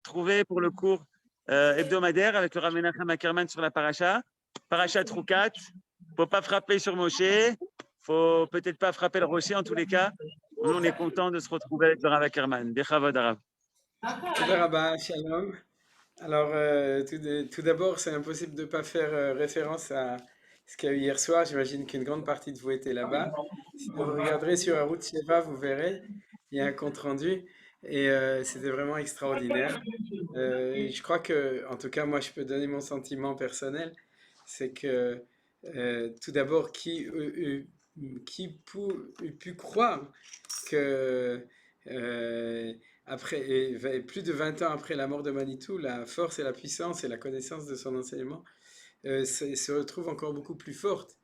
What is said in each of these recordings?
retrouver pour le cours hebdomadaire avec le Rav Menachem Ackerman sur la paracha. Paracha Troukat. Faut pas frapper sur Moshe. Faut peut-être pas frapper le rocher en tous les cas. Nous, on est content de se retrouver avec le Rav Ackerman. Bechavod Arav. Toda Rabba, Shalom. Alors, tout d'abord, c'est impossible de ne pas faire référence à ce qu'il y a eu hier soir. J'imagine qu'une grande partie de vous était là-bas. Si vous regarderez sur Arut Sheva, vous verrez, il y a un compte-rendu et c'était vraiment extraordinaire. Je crois que, en tout cas, moi, je peux donner mon sentiment personnel. C'est que, tout d'abord, eût pu croire que plus de 20 ans après la mort de Manitou, la force et la puissance et la connaissance de son enseignement se retrouvent encore beaucoup plus fortes.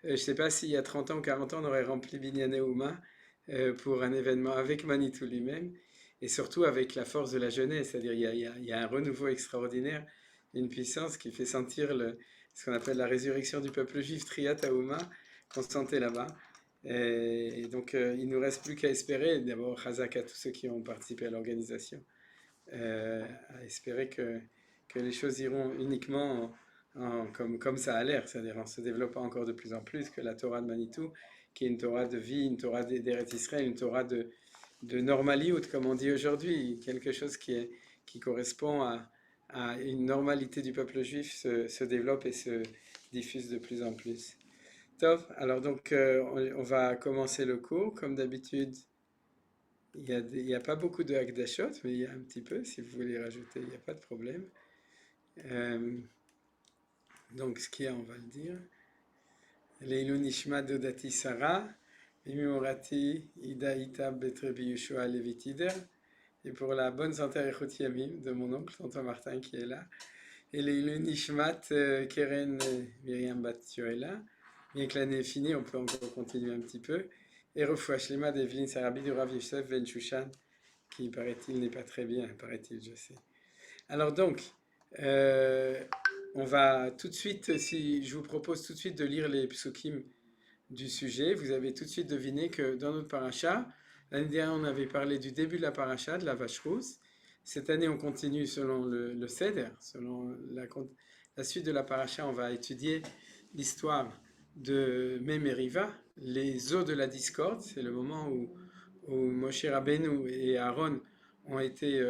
Je ne sais pas s'il y a 30 ans ou 40 ans, on aurait rempli Binyané Ouma pour un événement avec Manitou lui-même, et surtout avec la force de la jeunesse, c'est-à-dire il y a un renouveau extraordinaire, une puissance qui fait sentir ce qu'on appelle la résurrection du peuple juif, Triyat Haouma, qu'on sentait là-bas. Et donc, il ne nous reste plus qu'à espérer, d'abord, Chazak à tous ceux qui ont participé à l'organisation, à espérer que les choses iront uniquement comme ça a l'air, c'est-à-dire en se développant encore de plus en plus, que la Torah de Manitou, qui est une Torah de vie, une Torah d'Eretz Israël, une Torah de normaliout, comme on dit aujourd'hui, quelque chose qui correspond à une normalité du peuple juif se développe et se diffuse de plus en plus. Top. Alors donc on va commencer le cours. Comme d'habitude, il y a pas beaucoup de Hakdashot, mais il y a un petit peu. Si vous voulez rajouter, il n'y a pas de problème. Donc ce qu'il y a, on va le dire. Leilu Nishma Dodati Sarah, Mimorati Ida Ita Betrebi Yeshua Levitider. Et pour la bonne santé Echot Yamim de mon oncle, tonton Martin qui est là. Et Leilu Nishmat Keren Miriam Bat Yoela. Bien que l'année est finie, on peut encore continuer un petit peu. Et Refoua Shlema d'Evelyne Sarabi du Rav Yosef Ben Shushan, qui paraît-il n'est pas très bien, paraît-il, je sais. Alors donc, on va tout de suite, si je vous propose tout de suite de lire les psukim du sujet, vous avez tout de suite deviné que dans notre paracha, l'année dernière on avait parlé du début de la paracha, de la vache rousse. Cette année on continue selon le Seder, selon la suite de la paracha, on va étudier l'histoire de Mem et Riva, les eaux de la discorde. C'est le moment où Moshe Rabbeinu et Aaron ont été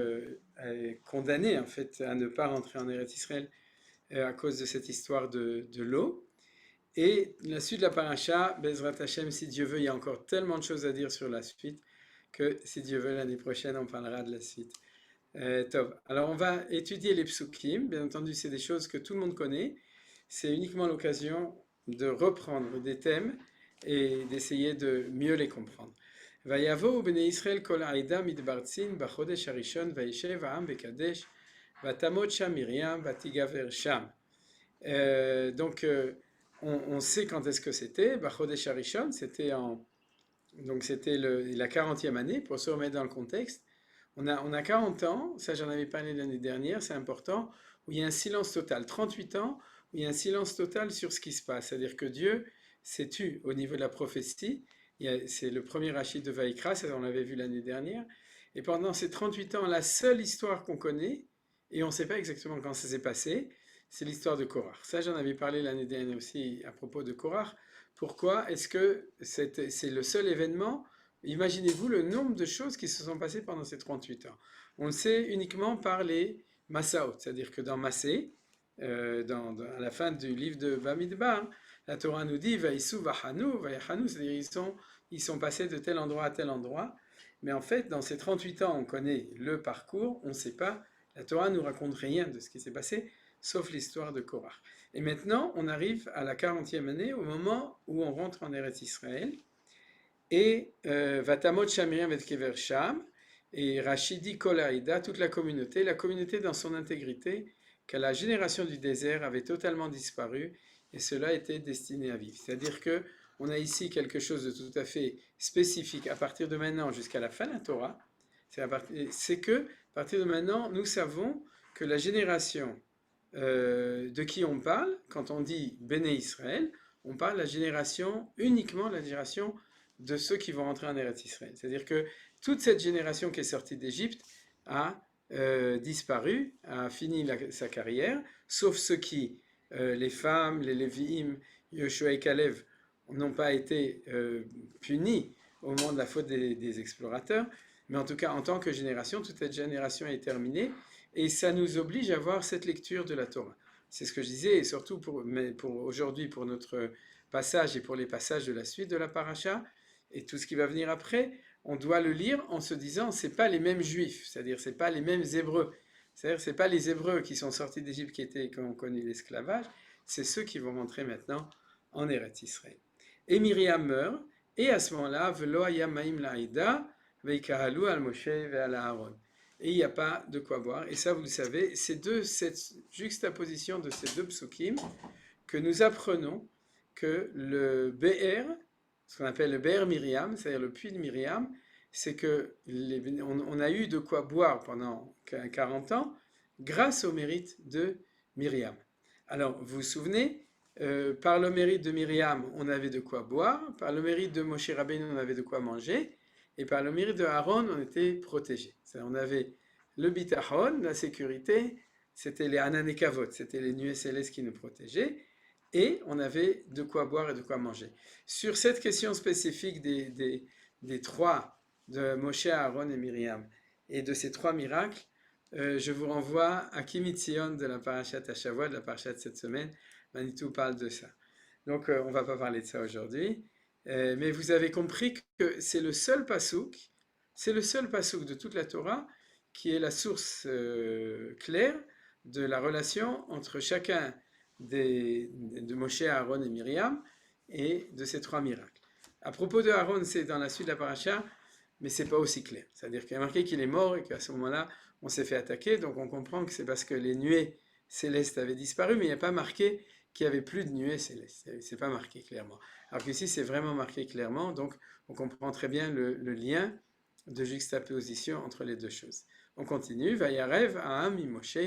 condamnés en fait à ne pas rentrer en Eretz Israël à cause de cette histoire de l'eau. Et la suite de la paracha, Bezrat Hashem, si Dieu veut, il y a encore tellement de choses à dire sur la suite que si Dieu veut, l'année prochaine, on parlera de la suite. Top. Alors on va étudier les psukim. Bien entendu, c'est des choses que tout le monde connaît. C'est uniquement l'occasion de reprendre des thèmes et d'essayer de mieux les comprendre. Vayavo bnei Israël kol ha'ida midbartzin b'chodesh harishon vayeshev ha'am bekadesh vatamot sham Miriam vatigaver sham. Donc on sait quand est-ce que c'était. B'chodesh harishon, c'était la 40e année, pour se remettre dans le contexte. On a 40 ans, ça j'en avais parlé l'année dernière, c'est important, où il y a un silence total. 38 ans, où il y a un silence total sur ce qui se passe. C'est-à-dire que Dieu s'est tu au niveau de la prophétie. C'est le premier Rachid de Vaïkra, ça on l'avait vu l'année dernière. Et pendant ces 38 ans, la seule histoire qu'on connaît, et on ne sait pas exactement quand ça s'est passé, c'est l'histoire de Korach. Ça j'en avais parlé l'année dernière aussi à propos de Korach. Pourquoi est-ce que c'est le seul événement? Imaginez-vous le nombre de choses qui se sont passées pendant ces 38 ans. On le sait uniquement par les Massaot, c'est-à-dire que dans Massé, à la fin du livre de Bamidbar, la Torah nous dit Vaïsou Vahanu, Vayachanu, c'est-à-dire ils sont passés de tel endroit à tel endroit. Mais en fait, dans ces 38 ans, on connaît le parcours, on ne sait pas, la Torah nous raconte rien de ce qui s'est passé, sauf l'histoire de Korach. Et maintenant, on arrive à la 40e année, au moment où on rentre en Eretz Israël. Et Vatamot Shamirim et Kever Sham, et Rachidi Kol Haïda, toute la communauté dans son intégrité, qu'à la génération du désert avait totalement disparu, et cela était destiné à vivre. C'est-à-dire que on a ici quelque chose de tout à fait spécifique à partir de maintenant jusqu'à la fin de la Torah. C'est que, à partir de maintenant, nous savons que la génération de qui on parle, quand on dit Béné Israël, on parle uniquement de la génération de ceux qui vont rentrer en Eretz Israël. C'est-à-dire que toute cette génération qui est sortie d'Égypte a disparu, a fini sa carrière, sauf ceux qui, les femmes, les Lévi'im, Yoshua et Kalev, n'ont pas été punis au moment de la faute des explorateurs, mais en tout cas, en tant que génération, toute cette génération est terminée, et ça nous oblige à voir cette lecture de la Torah. C'est ce que je disais, et surtout pour aujourd'hui, pour notre passage et pour les passages de la suite de la paracha, et tout ce qui va venir après, on doit le lire en se disant, c'est pas les mêmes juifs, c'est-à-dire c'est pas les mêmes hébreux, c'est-à-dire c'est pas les hébreux qui sont sortis d'Égypte qui ont connu l'esclavage, c'est ceux qui vont rentrer maintenant en Eretz Israël. Et Myriam meurt, et à ce moment-là, Velo haya ma'im la'ida, veikahalu al Moshe ve'al Aaron. Et il n'y a pas de quoi boire, et ça vous le savez, cette juxtaposition de ces deux psukim que nous apprenons que le Be'er, ce qu'on appelle le Be'er Myriam, c'est-à-dire le puits de Myriam, c'est que on a eu de quoi boire pendant 40 ans grâce au mérite de Myriam. Alors, vous vous souvenez, par le mérite de Myriam, on avait de quoi boire, par le mérite de Moshe Rabbeinu, on avait de quoi manger, et par le mérite de Aaron, on était protégé. On avait le bitachon, la sécurité, c'était les ananekavot, c'était les nuées célestes qui nous protégeaient, et on avait de quoi boire et de quoi manger. Sur cette question spécifique des trois, de Moshe, Aaron et Myriam, et de ces trois miracles, je vous renvoie à Kimitzion de la Parashat Hashavua, de la Parashat de cette semaine. Manitou parle de ça. Donc on ne va pas parler de ça aujourd'hui, mais vous avez compris que c'est le seul pasouk de toute la Torah qui est la source claire de la relation entre chacun de Moshe, Aaron et Myriam et de ces trois miracles. À propos de Aaron, c'est dans la suite de la paracha, mais c'est pas aussi clair. C'est-à-dire qu'il y a marqué qu'il est mort et qu'à ce moment-là, on s'est fait attaquer, donc on comprend que c'est parce que les nuées célestes avaient disparu, mais il n'y a pas marqué qu'il n'y avait plus de nuées célestes. C'est pas marqué clairement. Alors qu'ici, c'est vraiment marqué clairement, donc on comprend très bien le lien de juxtaposition entre les deux choses. On continue. Vayarev Aham Moshe,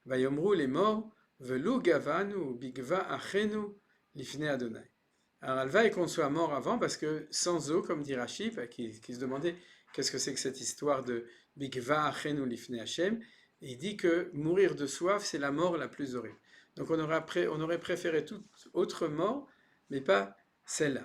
Vayomru les morts, Velu Gavanu Bigva Achenu Lifne Adonai. Alors Alva est qu'on soit mort avant parce que sans eau, comme dit Rashi, qui se demandait qu'est-ce que c'est que cette histoire de Bigva Achenu Lifne Hashem, et il dit que mourir de soif, c'est la mort la plus horrible. Donc on aurait préféré toute autre mort, mais pas celle-là.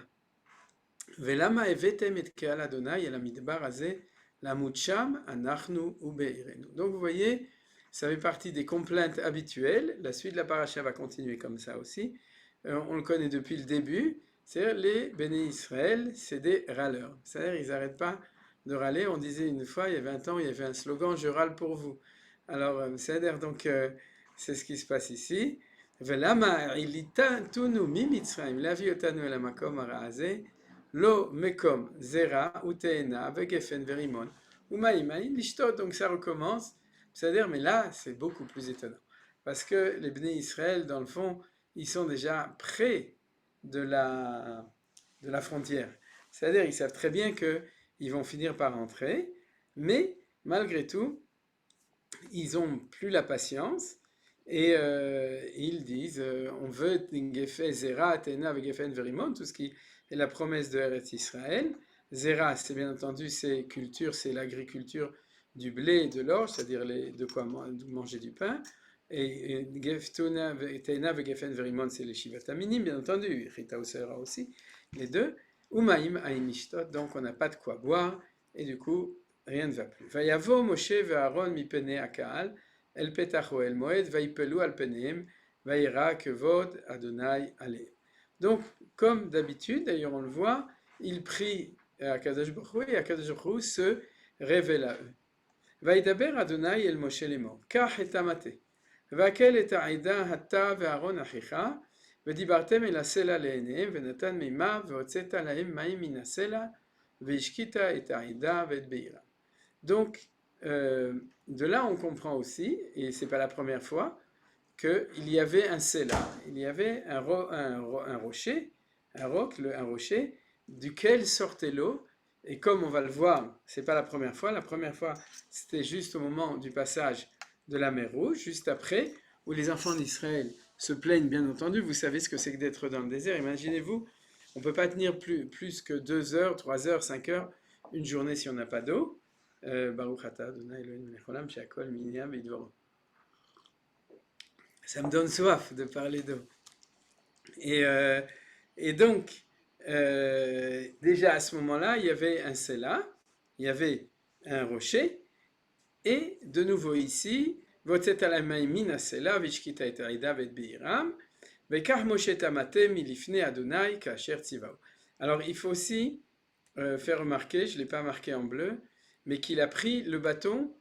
Velama evetem et keal Adonai el hamidbar hazeh lamutsham anachnu ubeirenu. Donc vous voyez, ça fait partie des complaintes habituelles. La suite de la paracha va continuer comme ça aussi. On le connaît depuis le début. C'est-à-dire les béné Israël, c'est des râleurs. C'est-à-dire ils n'arrêtent pas de râler. On disait une fois, il y a 20 ans, il y avait un slogan « Je râle pour vous ». Alors, c'est-à-dire donc, c'est ce qui se passe ici. Velama ilita tunu mi Mitzrayim lavi otanu el hamakom hara hazeh lo mekom zera uteena vegefen verimon umaïmaïm lishtot. Donc ça recommence. C'est-à-dire, mais là, c'est beaucoup plus étonnant. Parce que les béné Israël, dans le fond, ils sont déjà près de la frontière. C'est-à-dire, ils savent très bien qu'ils vont finir par rentrer, mais malgré tout, ils n'ont plus la patience et ils disent on veut Zera, Tena, Vegefen, Verimon, tout ce qui est la promesse de Eretz Israël. Zera, c'est bien entendu, c'est culture, c'est l'agriculture du blé et de l'orge, c'est-à-dire de quoi manger du pain. Et Tena, Vegefen, Verimon, c'est les Shivataminim, bien entendu, Chita Osera aussi, les deux. Umaim, Aimishtot, donc on n'a pas de quoi boire, et du coup, rien ne va plus. Vayavo Moshe ve'Aaron mipene akal el petach el moed vaipelu al peneim vaira kevod Adonai aleim. Donc, comme d'habitude, d'ailleurs on le voit, il prie à Kadosh Baruch Hu et Kadosh Baruch Hu se révèle à eux. Vaidaber Adonai el Moshe lemor kach et amate vakel et ha'ida hatta ve'Aaron achicha vedibartem el hasela le'eneim venatan mima ve'otzeta lahem ma'im min hasela ve'ishkita et ha'ida ve'et beira. Donc, de là, on comprend aussi, et ce n'est pas la première fois, qu'il y avait un Sela, il y avait un rocher, un rocher, duquel sortait l'eau, et comme on va le voir, ce n'est pas la première fois c'était juste au moment du passage de la mer Rouge, juste après, où les enfants d'Israël se plaignent, bien entendu, vous savez ce que c'est que d'être dans le désert, imaginez-vous, on ne peut pas tenir plus que 2 heures, 3 heures, 5 heures, une journée si on n'a pas d'eau. Baruch Ata Adonai Eloheinu melech haolam she'akol minyan bidvaro. Ça me donne soif de parler d'eau. Et donc, déjà à ce moment-là, il y avait un Sela, il y avait un rocher, et de nouveau ici, Votet alamai min Sela, vishkita et aida vet beiram, vekar Moshe tamate milifne Adonai kasher tzivao. Alors il faut aussi faire remarquer, je ne l'ai pas marqué en bleu, mais qu'il a pris le bâton,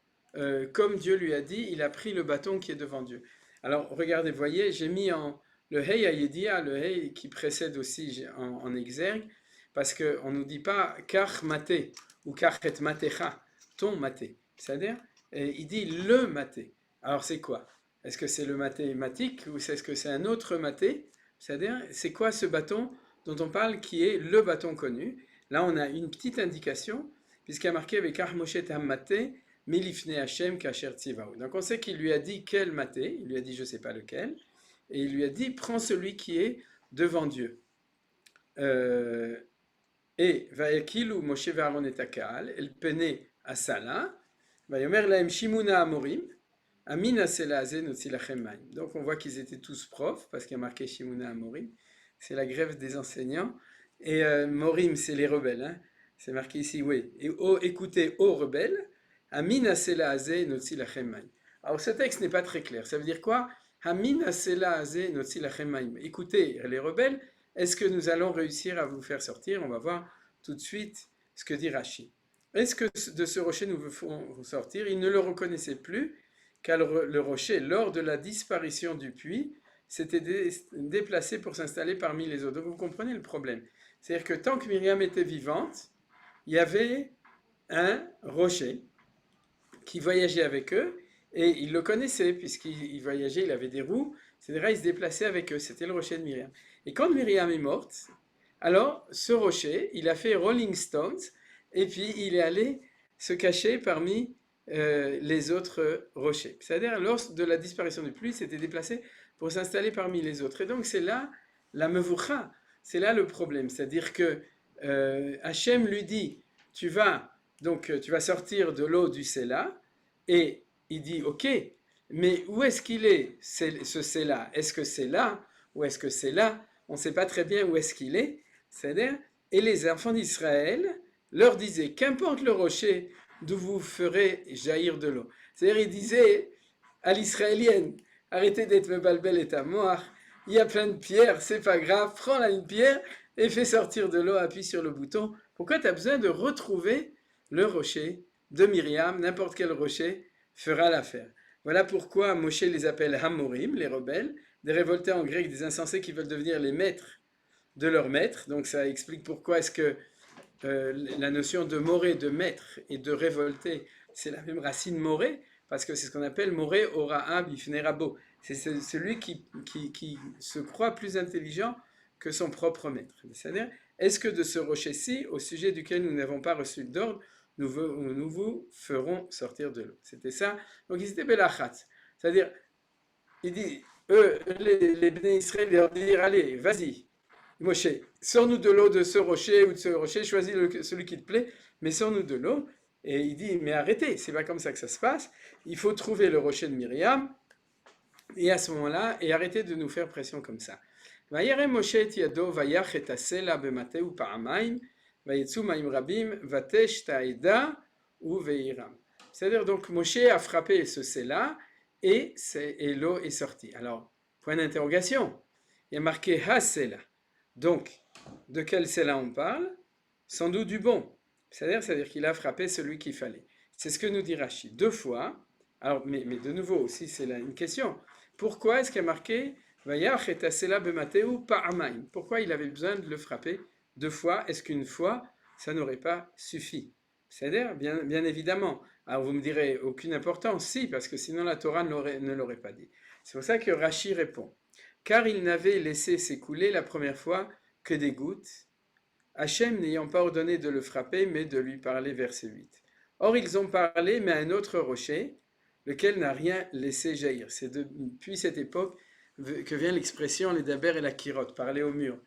comme Dieu lui a dit, il a pris le bâton qui est devant Dieu. Alors regardez, voyez, j'ai mis le Hey Ayedia, le Hey qui précède aussi en exergue, parce qu'on ne nous dit pas Kach maté ou Kachet matecha, ton maté. C'est-à-dire, il dit le maté. Alors c'est quoi? Est-ce que c'est le mathématique ou est-ce que c'est un autre maté? C'est-à-dire, c'est quoi ce bâton dont on parle qui est le bâton connu? Là, on a une petite indication, puisqu'il y a marqué avec Moshe Maté, Milifne Hashem Kasher Tzivao. Donc on sait qu'il lui a dit quel maté, il lui a dit je ne sais pas lequel, et il lui a dit prends celui qui est devant Dieu. Et Vayakilu Moshe Vaharon et Akal, El Pene Asala, Vayomer Laem Shimuna Amorim, Amina Selaze Notzilachem Maim. Donc on voit qu'ils étaient tous profs, parce qu'il y a marqué Shimuna Amorim, c'est la grève des enseignants. Et Morim, c'est les rebelles, hein. C'est marqué ici, oui. Et écoutez, ô rebelles, Amina Sela Azeh Notzi Lachem Maim. Alors ce texte n'est pas très clair. Ça veut dire quoi? Amina Sela Azeh Notzi Lachem Maim. Écoutez, les rebelles, est-ce que nous allons réussir à vous faire sortir? On va voir tout de suite ce que dit Rashi. Est-ce que de ce rocher nous vous ferons sortir? Ils ne le reconnaissaient plus, car le rocher, lors de la disparition du puits, s'était déplacé pour s'installer parmi les autres. Donc vous comprenez le problème. C'est-à-dire que tant que Myriam était vivante, il y avait un rocher qui voyageait avec eux, et ils le connaissaient, puisqu'il voyageait, il avait des roues, c'est-à-dire il se déplaçait avec eux, c'était le rocher de Myriam. Et quand Myriam est morte, alors ce rocher, il a fait Rolling Stones, et puis il est allé se cacher parmi les autres rochers. C'est-à-dire, lors de la disparition du puits, il s'était déplacé pour s'installer parmi les autres. Et donc c'est là la mevoucha, c'est là le problème. C'est-à-dire que Hachem lui dit, tu vas sortir de l'eau du Sela, et il dit, ok, mais où est-ce qu'il est, ce Sela? Est-ce que c'est là, ou est-ce que c'est là? On ne sait pas très bien où est-ce qu'il est. C'est-à-dire, et les enfants d'Israël leur disaient, qu'importe le rocher d'où vous ferez jaillir de l'eau. C'est-à-dire, il disait à l'israélienne, arrêtez d'être mebalbel et tamoar, il y a plein de pierres, c'est pas grave, prends là une pierre et fais sortir de l'eau, appuie sur le bouton. Pourquoi tu as besoin de retrouver le rocher de Myriam? N'importe quel rocher fera l'affaire. Voilà pourquoi Moshe les appelle Hamorim, les rebelles, des révoltés en grec, des insensés qui veulent devenir les maîtres de leur maître. Donc ça explique pourquoi est-ce que la notion de moré, de maître et de révolté, c'est la même racine moré, parce que c'est ce qu'on appelle moré ora'a bifnerabo. C'est celui qui se croit plus intelligent que son propre maître. C'est-à-dire, est-ce que de ce rocher-ci, au sujet duquel nous n'avons pas reçu d'ordre, nous vous ferons sortir de l'eau? C'était ça. Donc ils étaient belachat. C'est-à-dire, il dit, les Bnei Israël leur dire, allez, vas-y, Moshe, sors-nous de l'eau de ce rocher ou de ce rocher, choisis celui qui te plaît, mais sors-nous de l'eau. Et il dit, mais arrêtez, c'est pas comme ça que ça se passe. Il faut trouver le rocher de Myriam, et à ce moment-là, et arrêtez de nous faire pression comme ça. Vayere Moshe et yado vayach et asela bemateu pa'amaim, vayetsu maim rabim, vatesh ta'eda ou veiram. C'est-à-dire, donc, Moshe a frappé ce sela, et l'eau est sortie. Alors, point d'interrogation, il y a marqué ha-sela. Donc, de quel sela on parle? Sans doute du bon. C'est-à-dire qu'il a frappé celui qu'il fallait. C'est ce que nous dit Rashi. 2 fois. Alors, mais de nouveau, aussi, c'est là une question. Pourquoi est-ce qu'il y a marqué Vayach et asela bemateu pa'amaim? Pourquoi il avait besoin de le frapper 2 fois? Est-ce qu'une fois, ça n'aurait pas suffi? C'est-à-dire, bien évidemment. Alors vous me direz, aucune importance. Si, parce que sinon la Torah ne l'aurait pas dit. C'est pour ça que Rashi répond. Car il n'avait laissé s'écouler la première fois que des gouttes, Hachem n'ayant pas ordonné de le frapper, mais de lui parler, verset 8. Or ils ont parlé, mais à un autre rocher, lequel n'a rien laissé jaillir. C'est depuis cette époque que vient l'expression les daber et la kirote, parler au mur.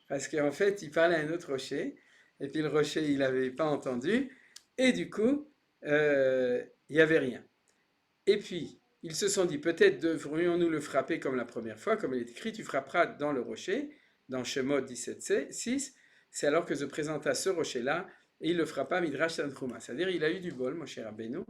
Parce qu'en fait, il parlait à un autre rocher, et puis le rocher, il n'avait pas entendu, et du coup, il n'y avait rien. Et puis, ils se sont dit, peut-être devrions-nous le frapper comme la première fois, comme il est écrit, tu frapperas dans le rocher, dans Shemot 17:6, c'est alors que se présenta ce rocher-là, et il le frappa Midrash Tanchuma. C'est-à-dire, il a eu du bol, mon cher Rabbeinu,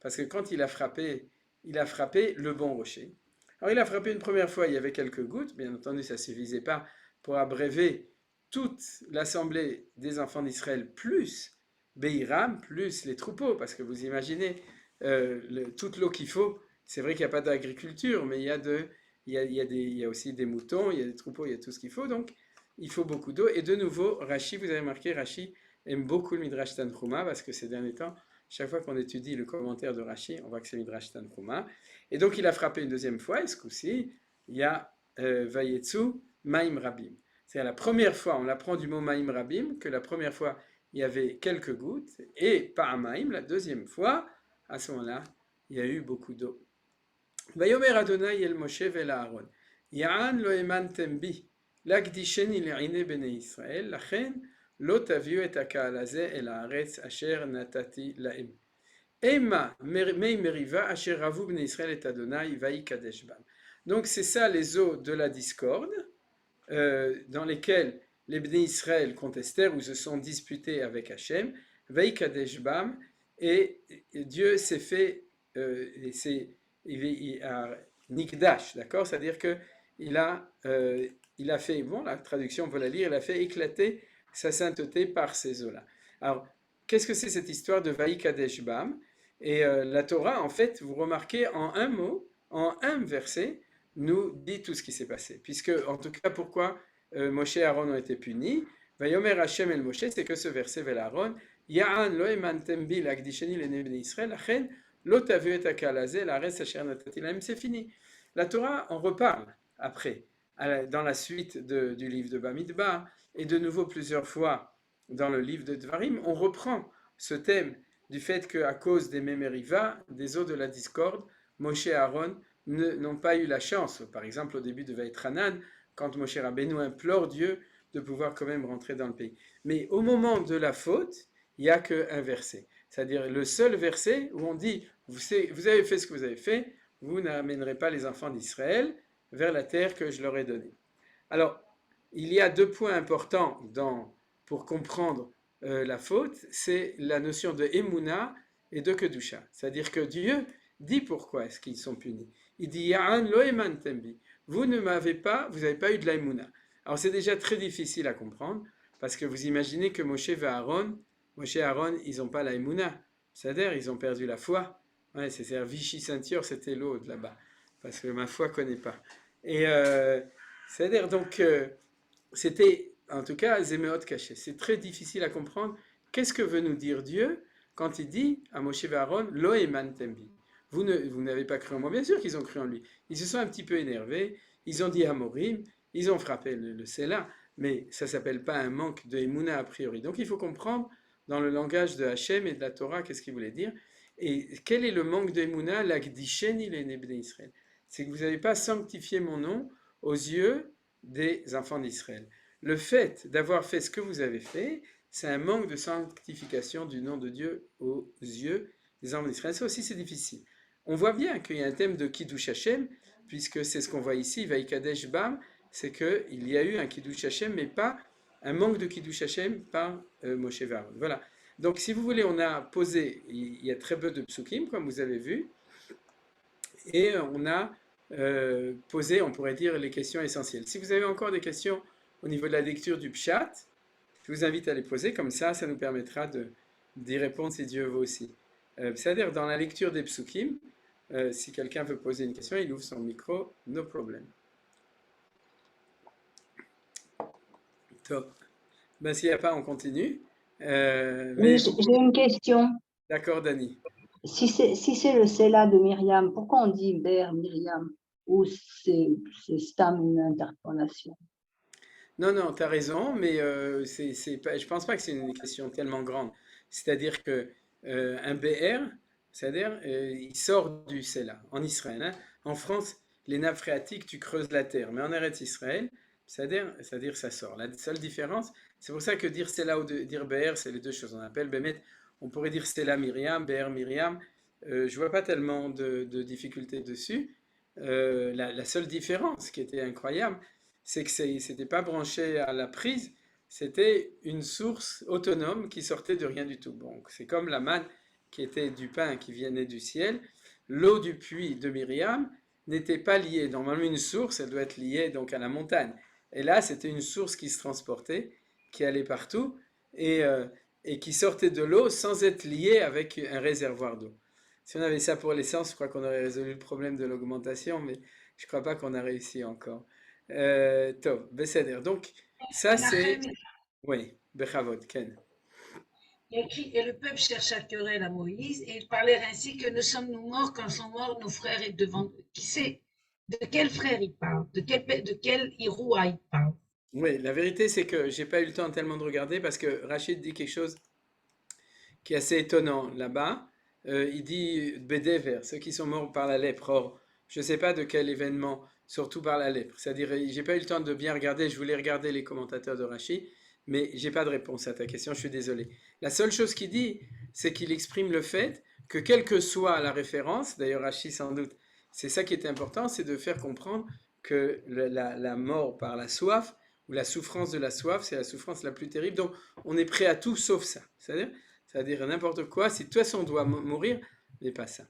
parce que quand il a frappé le bon rocher. Alors, il a frappé une première fois, il y avait quelques gouttes, bien entendu, ça ne suffisait pas pour abréver toute l'assemblée des enfants d'Israël, plus Behiram, plus les troupeaux, parce que vous imaginez, toute l'eau qu'il faut. C'est vrai qu'il n'y a pas d'agriculture, mais il y a aussi des moutons, il y a des troupeaux, il y a tout ce qu'il faut. Donc, il faut beaucoup d'eau. Et de nouveau, Rashi, vous avez remarqué, Rashi aime beaucoup le Midrash Tanchuma, parce que ces derniers temps, chaque fois qu'on étudie le commentaire de Rashi, on voit que c'est Midrash Tanchuma. Et donc, il a frappé une deuxième fois, et ce coup-ci, il y a Vayetsu Maim Rabim. C'est-à-dire la première fois, on apprend du mot Maim Rabim, que la première fois, il y avait quelques gouttes, et par Maim, la deuxième fois, à ce moment-là, il y a eu beaucoup d'eau. ויאמר אדוני אל משה ואל אהרון, יען לא האמנתם בי, להקדישני לעיני בני ישראל, לכן לא תביאו את הקהל הזה אל הארץ אשר נתתי להם. המה מי מריבה אשר רבו בני ישראל את אדוני ויקדש בם. Donc c'est ça les eaux de la discorde, dans lesquelles les Bnei Israël contestèrent ou se sont disputés avec Hachem, Vayikadesh Bam, et Dieu s'est fait, il a Nikdash, d'accord? C'est-à-dire qu'il a, il a fait, bon, la traduction, on peut la lire, il a fait éclater sa sainteté par ces eaux-là. Alors, qu'est-ce que c'est cette histoire de Vayikadesh Bam? Et la Torah, en fait, vous remarquez, en un mot, en un verset, nous dit tout ce qui s'est passé. Puisque, en tout cas, pourquoi Moshe et Aaron ont été punis? Vayomer Hashem el Moshe, c'est que ce verset vers Aaron, Ya'an lo emantem bi l'akdisheni l'nei Israël, lachen lo tavu et akalazé la res asher natati lahem. C'est fini. La Torah en reparle après, dans la suite du livre de Bamidbar, et de nouveau plusieurs fois dans le livre de Dvarim, on reprend ce thème du fait qu'à cause des Memeriva, des eaux de la discorde, Moshe et Aaron n'ont pas eu la chance, par exemple au début de Vaïtranan, quand Moshe Rabbeinu implore Dieu de pouvoir quand même rentrer dans le pays. Mais au moment de la faute, il n'y a qu'un verset. C'est-à-dire le seul verset où on dit, vous avez fait ce que vous avez fait, vous n'amènerez pas les enfants d'Israël vers la terre que je leur ai donnée. Alors, il y a deux points importants pour comprendre la faute, c'est la notion de Emouna et de Kedusha. C'est-à-dire que Dieu dit pourquoi est-ce qu'ils sont punis. Il dit Ya'an lo emantem bi. Vous n'avez pas eu de la Emouna. Alors c'est déjà très difficile à comprendre, parce que vous imaginez que Moshe et Aaron, ils n'ont pas la Emouna. C'est-à-dire, ils ont perdu la foi. Ouais, c'est-à-dire, Vichy Ceinture, c'était l'autre là-bas, parce que ma foi ne connaît pas. Et c'est-à-dire, donc, c'était, en tout cas, Zéméot caché. C'est très difficile à comprendre. Qu'est-ce que veut nous dire Dieu quand il dit à Moshe et Aaron, Lo emantem bi. Vous n'avez pas cru en moi. Bien sûr qu'ils ont cru en lui. Ils se sont un petit peu énervés. Ils ont dit Amorim. Ils ont frappé le Séla. Mais ça ne s'appelle pas un manque de Emouna a priori. Donc il faut comprendre dans le langage de Hachem et de la Torah qu'est-ce qu'il voulait dire. Et quel est le manque de Emouna? L'Agdisheni l'Enebne Israël. C'est que vous n'avez pas sanctifié mon nom aux yeux des enfants d'Israël. Le fait d'avoir fait ce que vous avez fait, c'est un manque de sanctification du nom de Dieu aux yeux des enfants d'Israël. Ça aussi, c'est difficile. On voit bien qu'il y a un thème de Kiddush Hashem, puisque c'est ce qu'on voit ici, Vaïkadesh Bam, c'est qu'il y a eu un Kiddush Hashem, mais pas un manque de Kiddush Hashem par Moshe et Aaron. Voilà. Donc, si vous voulez, on a posé, il y a très peu de psukim, comme vous avez vu, et on a posé, on pourrait dire, les questions essentielles. Si vous avez encore des questions au niveau de la lecture du Pshat, je vous invite à les poser, comme ça nous permettra d'y répondre si Dieu veut aussi. C'est-à-dire, dans la lecture des psukim, si quelqu'un veut poser une question, il ouvre son micro, no problem. Top. Ben, s'il n'y a pas, on continue. Oui, j'ai une question. D'accord, Dani. Si c'est le Séla de Myriam, pourquoi on dit Ber Myriam? Ou c'est Stam une interpolation? Non, tu as raison, mais je ne pense pas que c'est une question tellement grande. C'est-à-dire que un BR, c'est-à-dire il sort du Séla, en Israël. Hein. En France, les nappes phréatiques, tu creuses la terre, mais en Eretz Israël, c'est-à-dire ça sort. La seule différence, c'est pour ça que dire Séla ou dire BR, c'est les deux choses. On appelle Bémet, On pourrait dire Sela Myriam, Be'er Myriam. Je vois pas tellement de difficultés dessus. La seule différence qui était incroyable, c'est que c'était pas branché à la prise, c'était une source autonome qui sortait de rien du tout. Bon, c'est comme la manne qui était du pain qui venait du ciel. L'eau du puits de Myriam n'était pas liée. Normalement, une source, elle doit être liée donc à la montagne. Et là, c'était une source qui se transportait, qui allait partout et qui sortait de l'eau sans être liée avec un réservoir d'eau. Si on avait ça pour l'essence, je crois qu'on aurait résolu le problème de l'augmentation, mais je ne crois pas qu'on a réussi encore. Tov, Besséder. Donc, ça c'est. Menachem, Oui, Bechavod, Ken. il a écrit, et le peuple chercha querelle à Moïse, et ils parlèrent ainsi que nous sommes-nous morts quand sont morts nos frères et devant. Qui sait de quel frère il parle, de quel Iroua il parle. Oui, la vérité c'est que j'ai pas eu le temps tellement de regarder parce que Rachid dit quelque chose qui est assez étonnant là-bas. Il dit Bédéver, ceux qui sont morts par la lèpre. Or, je ne sais pas de quel événement, surtout par la lèpre. C'est-à-dire, j'ai pas eu le temps de bien regarder, je voulais regarder les commentateurs de Rachid, mais j'ai pas de réponse à ta question, je suis désolé. La seule chose qu'il dit, c'est qu'il exprime le fait que quelle que soit la référence, d'ailleurs Rachid sans doute, c'est ça qui est important, c'est de faire comprendre que la mort par la soif, ou la souffrance de la soif, c'est la souffrance la plus terrible. Donc, on est prêt à tout sauf ça. C'est-à-dire n'importe quoi, si de toute façon on doit mourir, mais pas ça.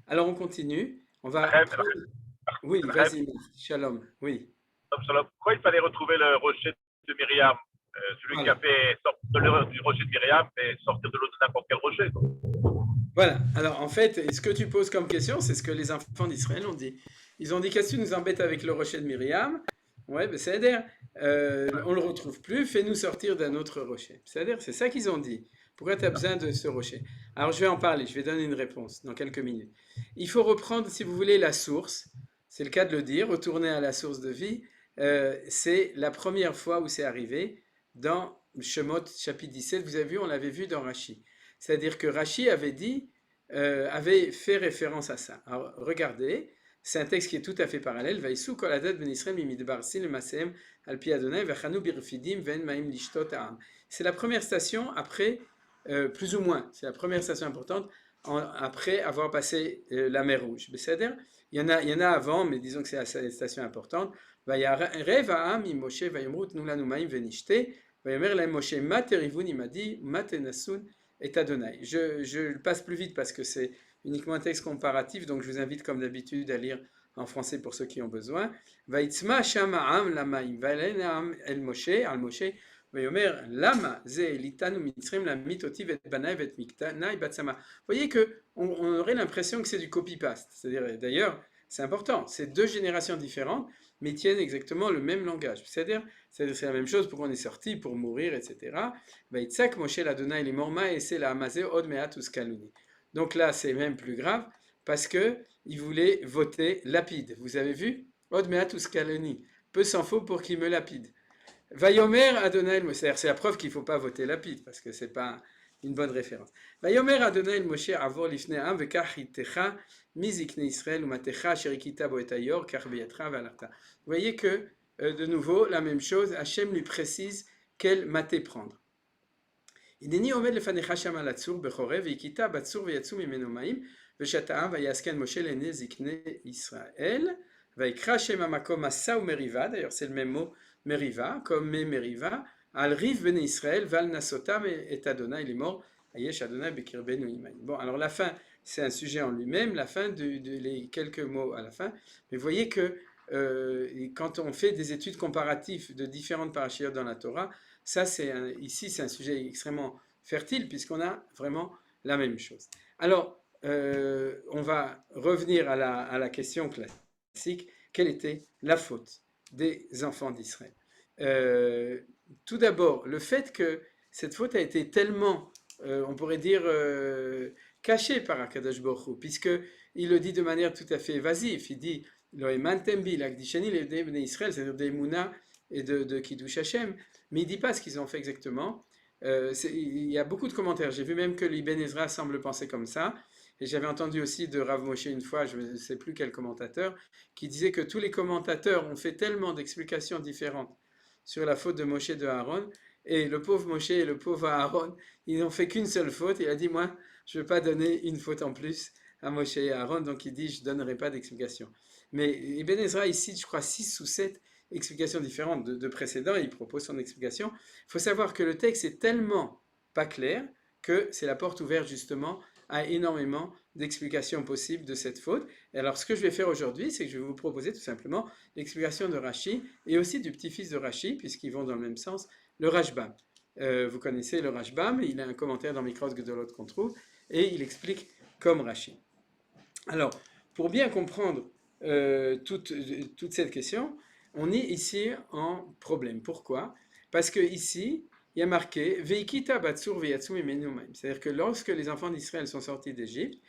Alors on continue, on va prendre... Oui, vas-y, Shalom, oui. Pourquoi il fallait retrouver le rocher de Myriam, celui qui a fait sortir de l'eau du rocher de Myriam, mais sortir de l'eau de n'importe quel rocher, quoi. Voilà, alors en fait, ce que tu poses comme question, c'est ce que les enfants d'Israël ont dit. Ils ont dit, qu'est-ce que tu nous embêtes avec le rocher de Myriam? Ouais, ben c'est-à-dire, on ne le retrouve plus, fais-nous sortir d'un autre rocher. C'est-à-dire, c'est ça qu'ils ont dit. Pourquoi tu as besoin de ce rocher? Alors je vais en parler, je vais donner une réponse dans quelques minutes. Il faut reprendre, si vous voulez, la source. C'est le cas de le dire, retourner à la source de vie. C'est la première fois où c'est arrivé dans Shemot chapitre 17. Vous avez vu, on l'avait vu dans Rashi. C'est-à-dire que Rashi avait dit, avait fait référence à ça. Alors regardez, c'est un texte qui est tout à fait parallèle. Vaïsou kol adat ben Israël mimidbar sin lemasem al pi Adonai vechanu birfidim ven maim lishtot ha'am. C'est la première station après, plus ou moins, c'est la première station importante après avoir passé la mer Rouge. C'est-à-dire, il y en a avant, mais disons que c'est la station importante. Vayarev ha'am im Moshe vayomrut nulanu maim venishte vayomer lahem Moshe ma terivun imadi ma tenasun et Adonai. Je passe plus vite parce que c'est uniquement un texte comparatif, donc je vous invite comme d'habitude à lire en français pour ceux qui ont besoin. Vaïtzma shama'am lamaim valenam el Moshe al Moshe vayomer lama ze litanu mitzrim la mitoti vet banai vet miktanai batsama. Vous voyez que on aurait l'impression que c'est du copy-paste. C'est-à-dire, d'ailleurs, c'est important, c'est deux générations différentes, mais tiennent exactement le même langage. C'est-à-dire, c'est la même chose pour qu'on est sorti, pour mourir, etc. Vaïtzak Moshe l'Adonai les morma et c'est la amazé od meat uskaluni. Donc là, c'est même plus grave parce que il voulait voter lapide. Vous avez vu? Od meat uskaluni. Peu s'en faut pour qu'il me lapide. Vayomer Adonai Moshe. C'est la preuve qu'il ne faut pas voter lapide parce que c'est pas une bonne référence. Vayomer Adonai Moshe avor lifnei am vekach itecha mizikne Israël ou matecha sherikita boetayor kach beyatra valarta. Vous voyez que de nouveau la même chose. Hachem lui précise quel maté prendre. Ideni omed lefanecha shama latzur bechorev veikita batzur veyatsu mimeno maim veshata'a vayasken Moshe lene zikne Israël vaikra shem hamakom asa ou meriva. D'ailleurs c'est le même mot meriva comme meriva. Al riv bene Israël val nasotam et Adonai il est mort. Ayesh Adonai bekirbenu imaim. Bon alors la fin c'est un sujet en lui-même, la fin les quelques mots à la fin. Mais vous voyez que quand on fait des études comparatives de différentes parachiotes dans la Torah, ça ici c'est un sujet extrêmement fertile puisqu'on a vraiment la même chose. Alors, on va revenir à la question classique, quelle était la faute des enfants d'Israël? Tout d'abord, le fait que cette faute a été tellement, on pourrait dire, cachée par Akadosh Baruch Hu, puisqu'il le dit de manière tout à fait évasive, il dit c'est-à-dire des Mouna et de Kiddush Hashem, mais il ne dit pas ce qu'ils ont fait exactement. Il y a beaucoup de commentaires. J'ai vu même que l'Ibn Ezra semble penser comme ça. Et j'avais entendu aussi de Rav Moshe une fois, je ne sais plus quel commentateur, qui disait que tous les commentateurs ont fait tellement d'explications différentes sur la faute de Moshe et de Aaron, Et le pauvre Moshe et le pauvre Aaron, ils n'ont fait qu'une seule faute. Il a dit, moi, je ne veux pas donner une faute en plus à Moshe et à Aaron, donc il dit, je ne donnerai pas d'explication. Mais Ibn Ezra, ici, je crois, 6 ou 7 explications différentes de précédents, et il propose son explication. Il faut savoir que le texte est tellement pas clair que c'est la porte ouverte justement à énormément d'explications possibles de cette faute. Et alors ce que je vais faire aujourd'hui, c'est que je vais vous proposer tout simplement l'explication de Rashi et aussi du petit-fils de Rashi, puisqu'ils vont dans le même sens, le Rashbam. Vous connaissez le Rashbam, il a un commentaire dans Mikros Gedolot qu'on trouve, et il explique comme Rashi. Alors, pour bien comprendre toute cette question, on est ici en problème. Pourquoi? Parce que ici, il y a marqué Veikita Batsur Veyatsu Mimenu Maim. C'est-à-dire que lorsque les enfants d'Israël sont sortis d'Égypte,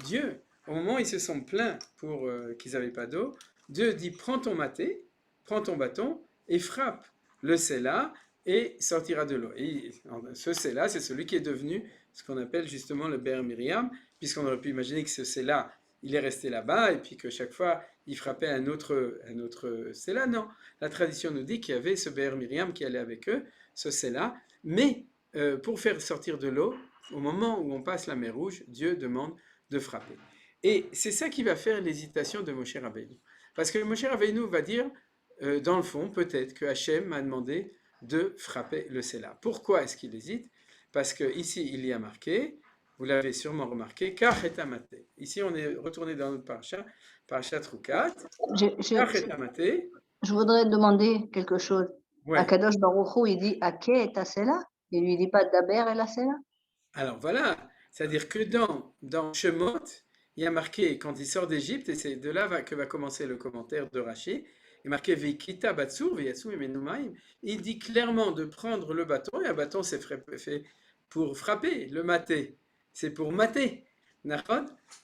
Dieu, au moment où ils se sont plaints pour qu'ils n'avaient pas d'eau, Dieu dit prends ton maté, prends ton bâton et frappe le Séla et sortira de l'eau. Et ce Séla, c'est celui qui est devenu ce qu'on appelle justement le Ber Miriam, puisqu'on aurait pu imaginer que ce Séla, il est resté là-bas et puis que chaque fois il frappait un autre Séla. Non, la tradition nous dit qu'il y avait ce Ber Miriam qui allait avec eux, ce Séla, mais pour faire sortir de l'eau, au moment où on passe la mer Rouge, Dieu demande de frapper. Et c'est ça qui va faire l'hésitation de Moshe Rabbeinu. Parce que Moshe Rabbeinu va dire, dans le fond, peut-être que Hachem m'a demandé de frapper le Séla. Pourquoi est-ce qu'il hésite? Parce qu'ici, il y a marqué, vous l'avez sûrement remarqué, Kach et Amaté. Ici, on est retourné dans notre parasha Troukat. Kach et Amaté. Je voudrais demander quelque chose. Ouais. Akadosh Baruch Hu, il dit Ake et Asela. Il lui dit pas Daber et la Sela. Alors voilà, c'est-à-dire que dans Shemot, il y a marqué quand il sort d'Égypte, et c'est de là que va commencer le commentaire de Rashi, il est marqué Veikita Batsur Veyatsu Mimenu Maim. Il dit clairement de prendre le bâton, et un bâton c'est fait pour frapper, le maté, c'est pour mater,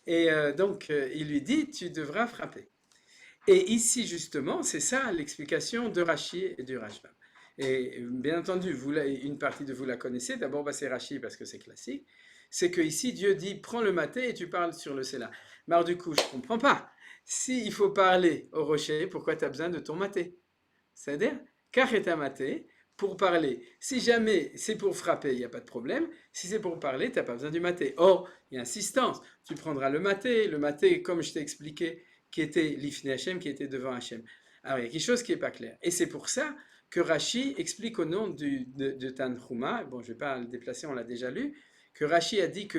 et donc il lui dit tu devras frapper. Et ici justement, c'est ça l'explication de Rashi et du Rashbam. Et bien entendu, une partie de vous la connaissez, d'abord c'est Rashi parce que c'est classique, c'est que ici Dieu dit prends le maté et tu parles sur le Séla. Mais alors du coup, je ne comprends pas. S'il faut parler au rocher, pourquoi tu as besoin de ton maté? C'est-à-dire, car est un maté pour parler. Si jamais c'est pour frapper, il n'y a pas de problème. Si c'est pour parler, tu n'as pas besoin du maté. Or, il y a insistance. Tu prendras le maté, comme je t'ai expliqué, qui était l'Ifne Hachem, qui était devant Hachem. Alors, il y a quelque chose qui n'est pas clair. Et c'est pour ça que Rashi explique au nom de Tanhuma, bon, je ne vais pas le déplacer, on l'a déjà lu, que Rashi a dit que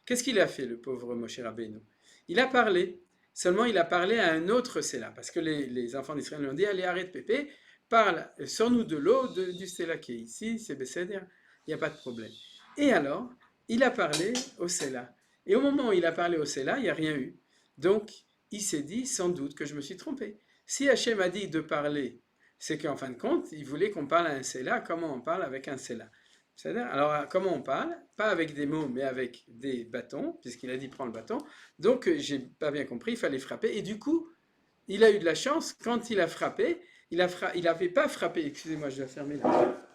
qu'est-ce qu'il a fait, le pauvre Moshe Rabbeinu? Il a parlé, seulement il a parlé à un autre Séla, parce que les enfants d'Israël lui ont dit, allez, arrête Pépé, parle, sors-nous de l'eau du Séla qui est ici, c'est Besséder, il n'y a pas de problème. Et alors, il a parlé au Séla. Et au moment où il a parlé au Séla, il n'y a rien eu. Donc, il s'est dit, sans doute que je me suis trompé. Si Hachem a dit de parler, c'est qu'en fin de compte, il voulait qu'on parle à un Séla, comment on parle avec un Séla. C'est-à-dire, alors, comment on parle? Pas avec des mots, mais avec des bâtons, puisqu'il a dit prends le bâton. Donc, j'ai pas bien compris, il fallait frapper. Et du coup, il a eu de la chance, quand il a frappé, il n'avait pas frappé, excusez-moi, je dois fermer là.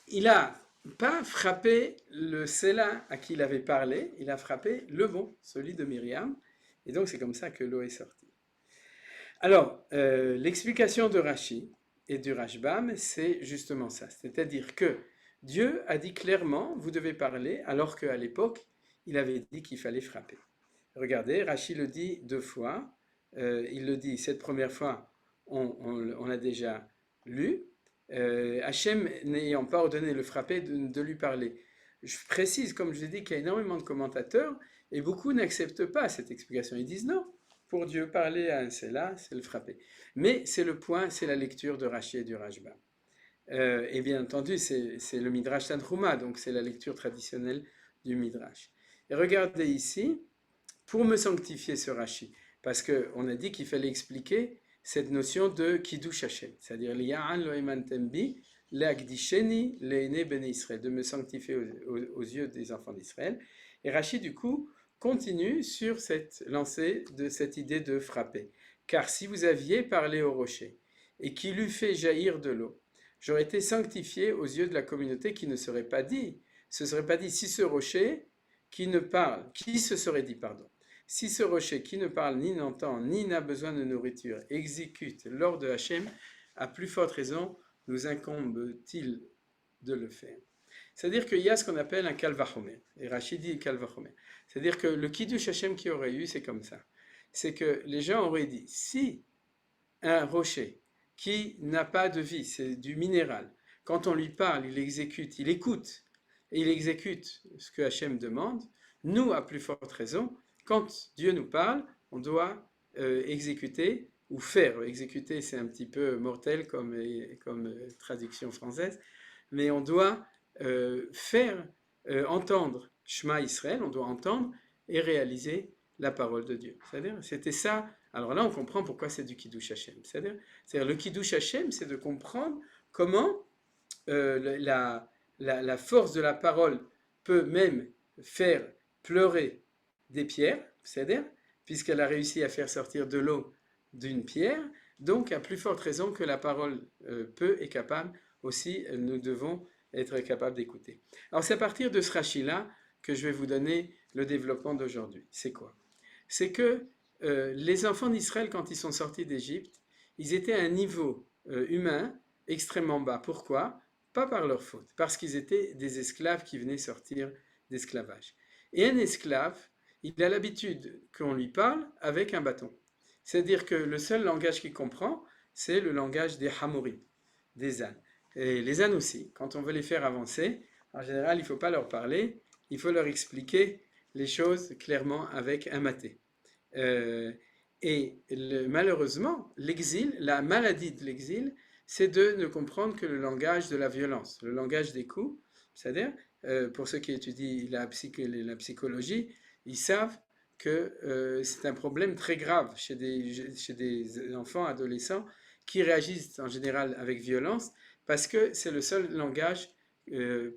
Il n'a pas frappé le Séla à qui il avait parlé, il a frappé le bon, celui de Myriam, et donc c'est comme ça que l'eau est sortie. Alors, l'explication de Rashi et du Rashbam, c'est justement ça, c'est-à-dire que Dieu a dit clairement, vous devez parler, alors qu'à l'époque, il avait dit qu'il fallait frapper. Regardez, Rashi le dit 2 fois, il le dit cette première fois, on l'a déjà lu, Hachem n'ayant pas ordonné le frapper, de lui parler. Je précise, comme je l'ai dit, qu'il y a énormément de commentateurs, et beaucoup n'acceptent pas cette explication, ils disent non, pour Dieu parler à un Séla, c'est le frapper. Mais c'est le point, c'est la lecture de Rashi et du Rashbam. Et bien entendu, c'est le Midrash Tanhuma, donc c'est la lecture traditionnelle du Midrash. Et regardez ici, pour me sanctifier ce Rashi, parce qu'on a dit qu'il fallait expliquer cette notion de Kiddush Hashem, c'est-à-dire Liya'an lo emantem bi, le'akdisheni le'ene bene Israël, de me sanctifier aux yeux des enfants d'Israël. Et Rashi, du coup, continue sur cette lancée de cette idée de frapper. Car si vous aviez parlé au rocher et qu'il eût fait jaillir de l'eau, j'aurais été sanctifié aux yeux de la communauté qui ne serait pas dit, si ce rocher qui ne parle, qui se serait dit, pardon, si ce rocher qui ne parle ni n'entend ni n'a besoin de nourriture exécute l'ordre de Hachem, à plus forte raison nous incombe-t-il de le faire. C'est-à-dire qu'il y a ce qu'on appelle un Kal Vachomer, et Rachid dit Kal Vachomer. C'est-à-dire que le Kiddush Hachem qui aurait eu, c'est comme ça. C'est que les gens auraient dit, si un rocher qui n'a pas de vie, c'est du minéral, quand on lui parle, il exécute, il écoute, et il exécute ce que Hachem demande, nous, à plus forte raison, quand Dieu nous parle, on doit exécuter ou faire. Exécuter, c'est un petit peu mortel comme traduction française, mais on doit faire entendre Shema Israël, on doit entendre et réaliser la parole de Dieu. C'est-à-dire, c'était ça. Alors là, on comprend pourquoi c'est du Kiddush Hashem. C'est-à-dire le Kiddush Hashem, c'est de comprendre comment la force de la parole peut même faire pleurer des pierres, c'est-à-dire, puisqu'elle a réussi à faire sortir de l'eau d'une pierre, donc à plus forte raison que la parole peut et capable aussi, nous devons être capables d'écouter. Alors c'est à partir de ce Rashi-là que je vais vous donner le développement d'aujourd'hui. C'est quoi? C'est que les enfants d'Israël, quand ils sont sortis d'Égypte, ils étaient à un niveau humain extrêmement bas. Pourquoi? Pas par leur faute, parce qu'ils étaient des esclaves qui venaient sortir d'esclavage. Et un esclave, il a l'habitude qu'on lui parle avec un bâton. C'est-à-dire que le seul langage qu'il comprend, c'est le langage des Hamorim, des ânes. Et les ânes aussi, quand on veut les faire avancer, en général, il ne faut pas leur parler, il faut leur expliquer les choses clairement avec un maté. Malheureusement, l'exil, la maladie de l'exil, c'est de ne comprendre que le langage de la violence, le langage des coups. C'est-à-dire, pour ceux qui étudient la psychologie, ils savent que c'est un problème très grave chez des enfants, adolescents, qui réagissent en général avec violence, parce que c'est le seul langage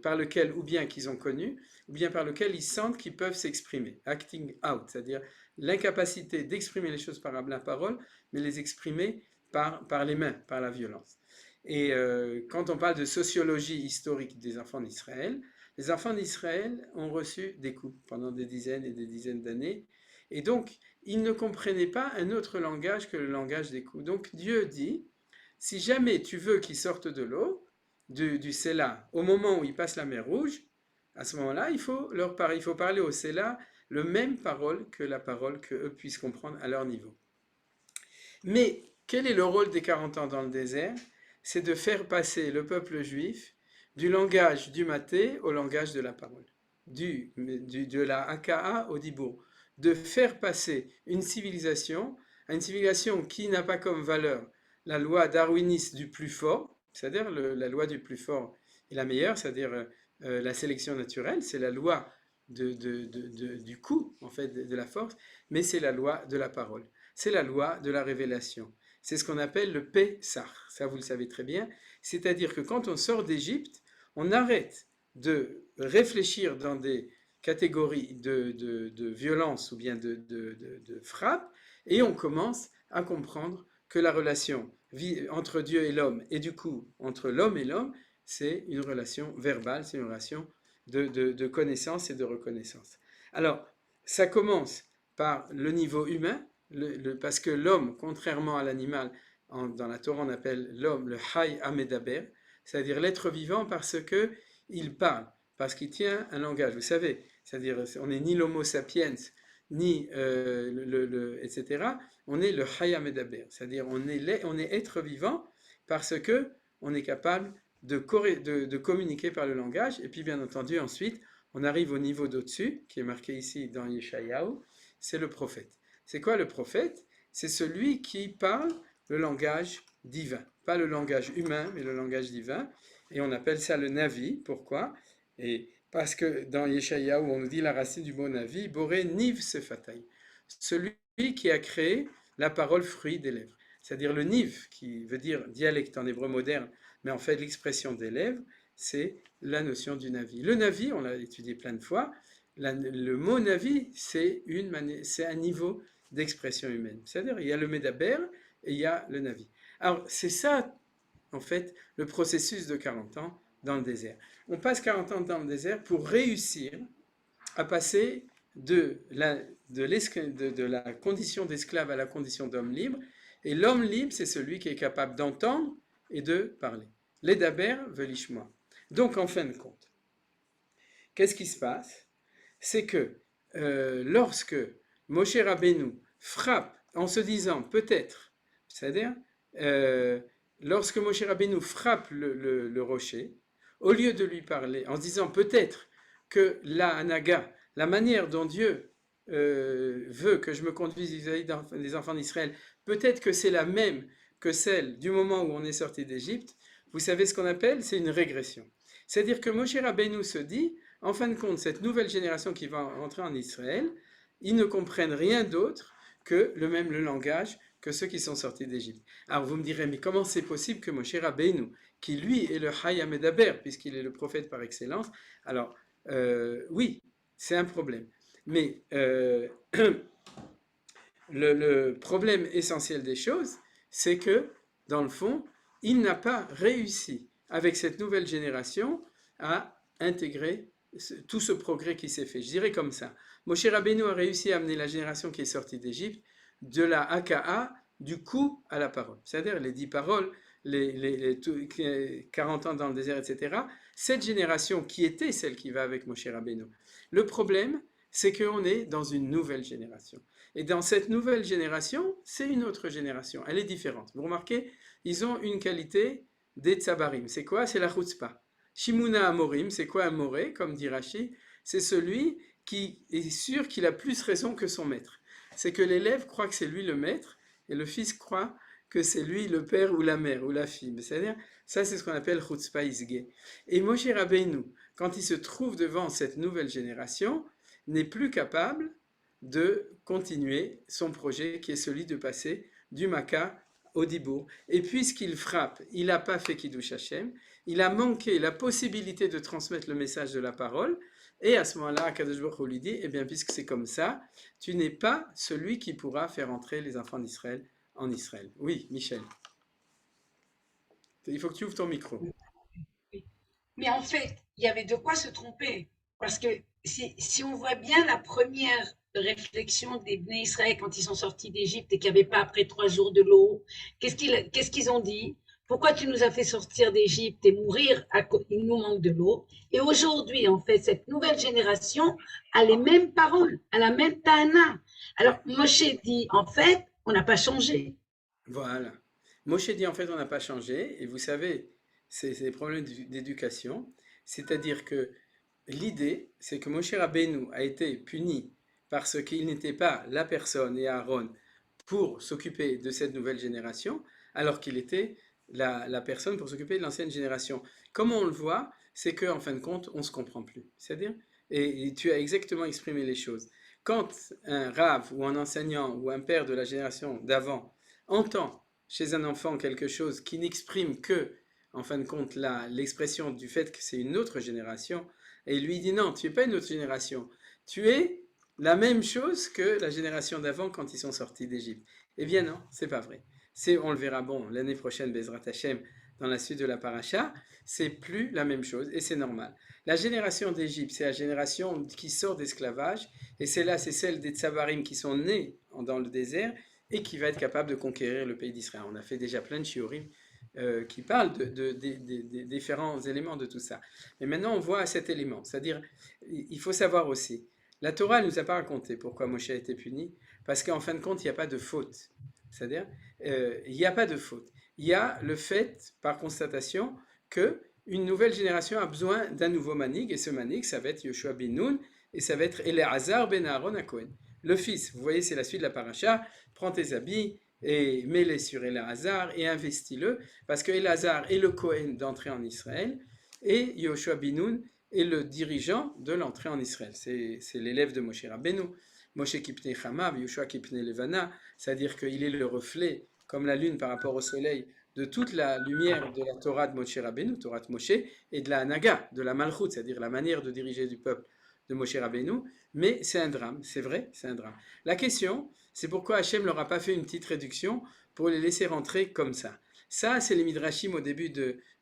par lequel, ou bien qu'ils ont connu, ou bien par lequel ils sentent qu'ils peuvent s'exprimer. Acting out, c'est-à-dire l'incapacité d'exprimer les choses par la parole, mais les exprimer par les mains, par la violence. Et quand on parle de sociologie historique des enfants d'Israël, les enfants d'Israël ont reçu des coups pendant des dizaines et des dizaines d'années, et donc ils ne comprenaient pas un autre langage que le langage des coups. Donc Dieu dit, si jamais tu veux qu'ils sortent de l'eau, du Séla, au moment où ils passent la mer Rouge, à ce moment-là, il faut parler au Séla le même parole que la parole qu'eux puissent comprendre à leur niveau. Mais quel est le rôle des 40 ans dans le désert? C'est de faire passer le peuple juif du langage du maté au langage de la parole, de la Haka'a au Dibour, de faire passer une civilisation à une civilisation qui n'a pas comme valeur la loi darwiniste du plus fort, c'est-à-dire la loi du plus fort est la meilleure, c'est-à-dire la sélection naturelle, c'est la loi du coup, en fait, de la force, mais c'est la loi de la parole, c'est la loi de la révélation. C'est ce qu'on appelle le Pessah, ça vous le savez très bien, c'est-à-dire que quand on sort d'Égypte, on arrête de réfléchir dans des catégories de violence ou bien de frappe, et on commence à comprendre que la relation entre Dieu et l'homme, et du coup entre l'homme et l'homme, c'est une relation verbale, c'est une relation de connaissance et de reconnaissance. Alors, ça commence par le niveau humain, parce que l'homme, contrairement à l'animal, dans la Torah on appelle l'homme le Hay Amedaber, c'est-à-dire l'être vivant parce qu'il parle, parce qu'il tient un langage. Vous savez, c'est-à-dire on n'est ni l'homo sapiens, ni etc. On est le Hay Amedaber, c'est-à-dire on est être vivant parce que on est capable de communiquer par le langage. Et puis bien entendu ensuite, on arrive au niveau d'au-dessus, qui est marqué ici dans Yeshayahu, c'est le prophète. C'est quoi le prophète? C'est celui qui parle le langage divin. Pas le langage humain, mais le langage divin. Et on appelle ça le Navi. Pourquoi? Et parce que dans Yeshayahu, on nous dit la racine du mot Navi, Boré Niv Sefatay. Celui qui a créé la parole fruit des lèvres. C'est-à-dire le Niv, qui veut dire dialecte en hébreu moderne, mais en fait l'expression des lèvres, c'est la notion du Navi. Le Navi, on l'a étudié plein de fois, le mot Navi, c'est un niveau d'expression humaine. C'est-à-dire, il y a le Médaber et il y a le Navi. Alors, c'est ça, en fait, le processus de 40 ans dans le désert. On passe 40 ans dans le désert pour réussir à passer de la condition d'esclave à la condition d'homme libre. Et l'homme libre, c'est celui qui est capable d'entendre et de parler. Les daber velishmoa. Donc, en fin de compte, qu'est-ce qui se passe? C'est que lorsque Moshe Rabbeinu frappe en se disant peut-être, c'est-à-dire lorsque Moshe Rabbeinu frappe le rocher, au lieu de lui parler en se disant peut-être que la Hanaga, la manière dont Dieu veut que je me conduise vis-à-vis des enfants d'Israël, peut-être que c'est la même que celle du moment où on est sorti d'Égypte, vous savez ce qu'on appelle? C'est une régression. C'est-à-dire que Moshe Rabbeinu se dit, en fin de compte, cette nouvelle génération qui va entrer en Israël, ils ne comprennent rien d'autre que le langage que ceux qui sont sortis d'Égypte. Alors vous me direz, mais comment c'est possible que Moshe Rabbeinu, qui lui est le Hayam Medaber, puisqu'il est le prophète par excellence, alors oui, c'est un problème. Mais le problème essentiel des choses, c'est que, dans le fond, il n'a pas réussi, avec cette nouvelle génération, à intégrer tout ce progrès qui s'est fait. Je dirais comme ça. Moshe Rabbeinu a réussi à amener la génération qui est sortie d'Égypte de la Haka'a, du coup à la parole. C'est-à-dire les 10 paroles, les 40 ans dans le désert, etc. Cette génération qui était celle qui va avec Moshe Rabbeinu. Le problème, c'est qu'on est dans une nouvelle génération. Et dans cette nouvelle génération, c'est une autre génération. Elle est différente. Vous remarquez, ils ont une qualité des tsabarim. C'est quoi? C'est la chutzpah. Shimuna Amorim, c'est quoi un moré, comme dit Rashi? C'est celui qui est sûr qu'il a plus raison que son maître. C'est que l'élève croit que c'est lui le maître, et le fils croit que c'est lui le père ou la mère ou la fille. C'est-à-dire, ça c'est ce qu'on appelle chutzpah isge. Et Moshe Rabbeinu, quand il se trouve devant cette nouvelle génération, n'est plus capable de continuer son projet qui est celui de passer du Makkah au Dibour. Et puisqu'il frappe, il n'a pas fait Kiddush Hashem, il a manqué la possibilité de transmettre le message de la parole, et à ce moment-là, Akadosh Baruch Hu lui dit, eh bien puisque c'est comme ça, tu n'es pas celui qui pourra faire entrer les enfants d'Israël en Israël. Oui, Michel. Il faut que tu ouvres ton micro. Mais en fait, il y avait de quoi se tromper. Parce que si on voit bien la première réflexion des Bnei Israël quand ils sont sortis d'Égypte et qu'il n'y avait pas après 3 jours de l'eau, qu'est-ce qu'ils ont dit? Pourquoi tu nous as fait sortir d'Égypte et mourir il nous manque de l'eau? Et aujourd'hui, en fait, cette nouvelle génération a les mêmes paroles, a la même ta'ana. Alors, Moshe dit, en fait, on n'a pas changé. Voilà. Moshe dit, en fait, on n'a pas changé. Et vous savez, c'est des problèmes d'éducation. C'est-à-dire que l'idée, c'est que Moshe Rabbeinu a été puni parce qu'il n'était pas la personne et Aaron pour s'occuper de cette nouvelle génération, alors qu'il était la personne pour s'occuper de l'ancienne génération. Comment on le voit, c'est qu'en fin de compte, on ne se comprend plus. C'est-à-dire, et tu as exactement exprimé les choses. Quand un rav ou un enseignant ou un père de la génération d'avant entend chez un enfant quelque chose qui n'exprime que, en fin de compte, l'expression du fait que c'est une autre génération, et il lui dit non, tu n'es pas une autre génération, tu es la même chose que la génération d'avant quand ils sont sortis d'Égypte. Eh bien non, c'est pas vrai. On le verra l'année prochaine, Bezrat Hashem, dans la suite de la paracha, c'est plus la même chose et c'est normal. La génération d'Égypte, c'est la génération qui sort d'esclavage et c'est celle des Tsabarim qui sont nés dans le désert et qui va être capable de conquérir le pays d'Israël. On a fait déjà plein de shiurim qui parlent des différents éléments de tout ça. Mais maintenant, on voit cet élément, c'est-à-dire, il faut savoir aussi, la Torah ne nous a pas raconté pourquoi Moshe a été puni, parce qu'en fin de compte, il n'y a pas de faute. C'est-à-dire, il n'y a pas de faute. Il y a le fait, par constatation, qu'une nouvelle génération a besoin d'un nouveau manig, et ce manig, ça va être Yoshua ben Nun, et ça va être Eleazar ben Aaron à Cohen. Le fils, vous voyez, c'est la suite de la paracha, prends tes habits et mets-les sur Eleazar et investis-le, parce que Eleazar est le Cohen d'entrée en Israël, et Yoshua ben Nun est le dirigeant de l'entrée en Israël. C'est l'élève de Moshe Rabbeinu. Moshe Kipnei Chamav, Yoshua Kipnei Levana, c'est-à-dire qu'il est le reflet, comme la lune par rapport au soleil, de toute la lumière de la Torah de Moshe Rabbeinu, Torah de Moshe, et de la Hanaga, de la Malchut, c'est-à-dire la manière de diriger du peuple de Moshe Rabbeinu, mais c'est un drame, c'est vrai, c'est un drame. La question, c'est pourquoi Hachem leur a pas fait une petite réduction pour les laisser rentrer comme ça. Ça, c'est les Midrashim au début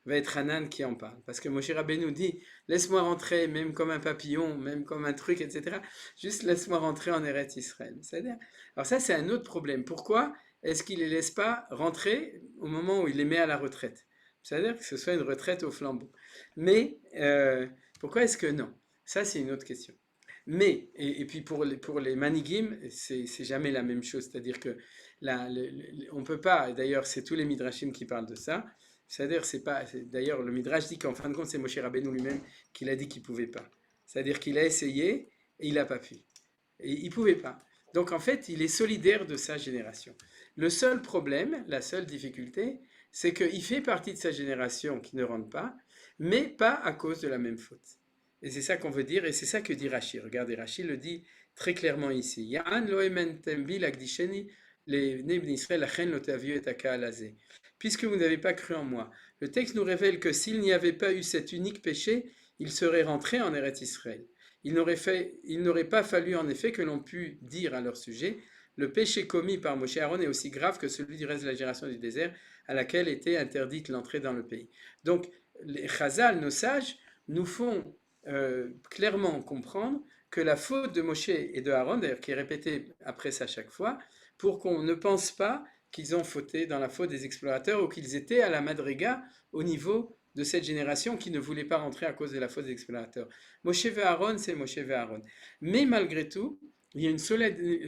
va être Hanan qui en parle. Parce que Moshe Rabbeinu dit, laisse-moi rentrer, même comme un papillon, même comme un truc, etc. Juste laisse-moi rentrer en Eretz Israël. C'est-à-dire, alors ça, c'est un autre problème. Pourquoi est-ce qu'il ne les laisse pas rentrer au moment où il les met à la retraite? C'est-à-dire que ce soit une retraite au flambeau. Mais pourquoi est-ce que non? Ça, c'est une autre question. Mais, et puis pour les manigim, c'est jamais la même chose. C'est-à-dire que on peut pas, d'ailleurs, c'est tous les midrashim qui parlent de ça. C'est-à-dire, d'ailleurs, le midrash dit qu'en fin de compte, c'est Moshe Rabbeinu lui-même qui l'a dit qu'il pouvait pas. C'est-à-dire qu'il a essayé et il n'a pas pu. Et il pouvait pas. Donc en fait, il est solidaire de sa génération. Le seul problème, la seule difficulté, c'est qu'il fait partie de sa génération qui ne rentre pas, mais pas à cause de la même faute. Et c'est ça qu'on veut dire, et c'est ça que dit Rashi. Regardez, Rashi le dit très clairement ici. Ya'an lo ementem bi lakdisheni le'bnei Israël lachen lo taviu et haka'al hazeh. Puisque vous n'avez pas cru en moi. Le texte nous révèle que s'il n'y avait pas eu cet unique péché, il serait rentré en Eretz Israël. Il n'aurait pas fallu en effet que l'on pût dire à leur sujet, le péché commis par Moshe et Aaron est aussi grave que celui du reste de la génération du désert à laquelle était interdite l'entrée dans le pays. Donc les Chazal, nos sages, nous font clairement comprendre que la faute de Moshe et de Aaron, d'ailleurs qui est répétée après ça chaque fois, pour qu'on ne pense pas qu'ils ont fauté dans la faute des explorateurs ou qu'ils étaient à la madriga au niveau de cette génération qui ne voulait pas rentrer à cause de la faute des explorateurs. Moshe et Aaron, c'est Moshe et Aaron. Mais malgré tout, il y a une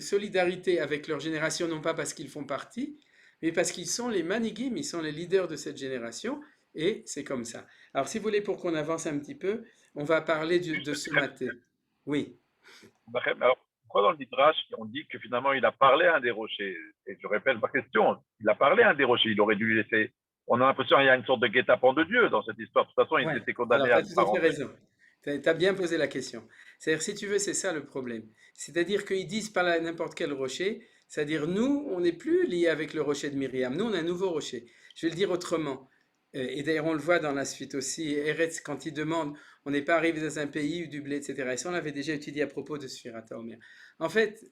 solidarité avec leur génération, non pas parce qu'ils font partie, mais parce qu'ils sont les manigim, ils sont les leaders de cette génération, et c'est comme ça. Alors si vous voulez, pour qu'on avance un petit peu, on va parler de ce matin. Oui. Alors, pourquoi dans le Midrash, on dit que finalement il a parlé à un des rochers? Et je répète ma question, il a parlé à un des rochers, il aurait dû laisser. On a l'impression qu'il y a une sorte de guet-apens de Dieu dans cette histoire. De toute façon, il était condamné à ne pas rentrer. Tu as tout à fait raison. Tu as bien posé la question. C'est-à-dire, si tu veux, c'est ça le problème. C'est-à-dire qu'ils disent pas n'importe quel rocher, c'est-à-dire nous, on n'est plus lié avec le rocher de Myriam, nous, on a un nouveau rocher. Je vais le dire autrement. Et d'ailleurs, on le voit dans la suite aussi. Eretz, quand il demande, on n'est pas arrivé dans un pays où du blé, etc. Et ça, on l'avait déjà étudié à propos de Sfirat HaOmer. En fait,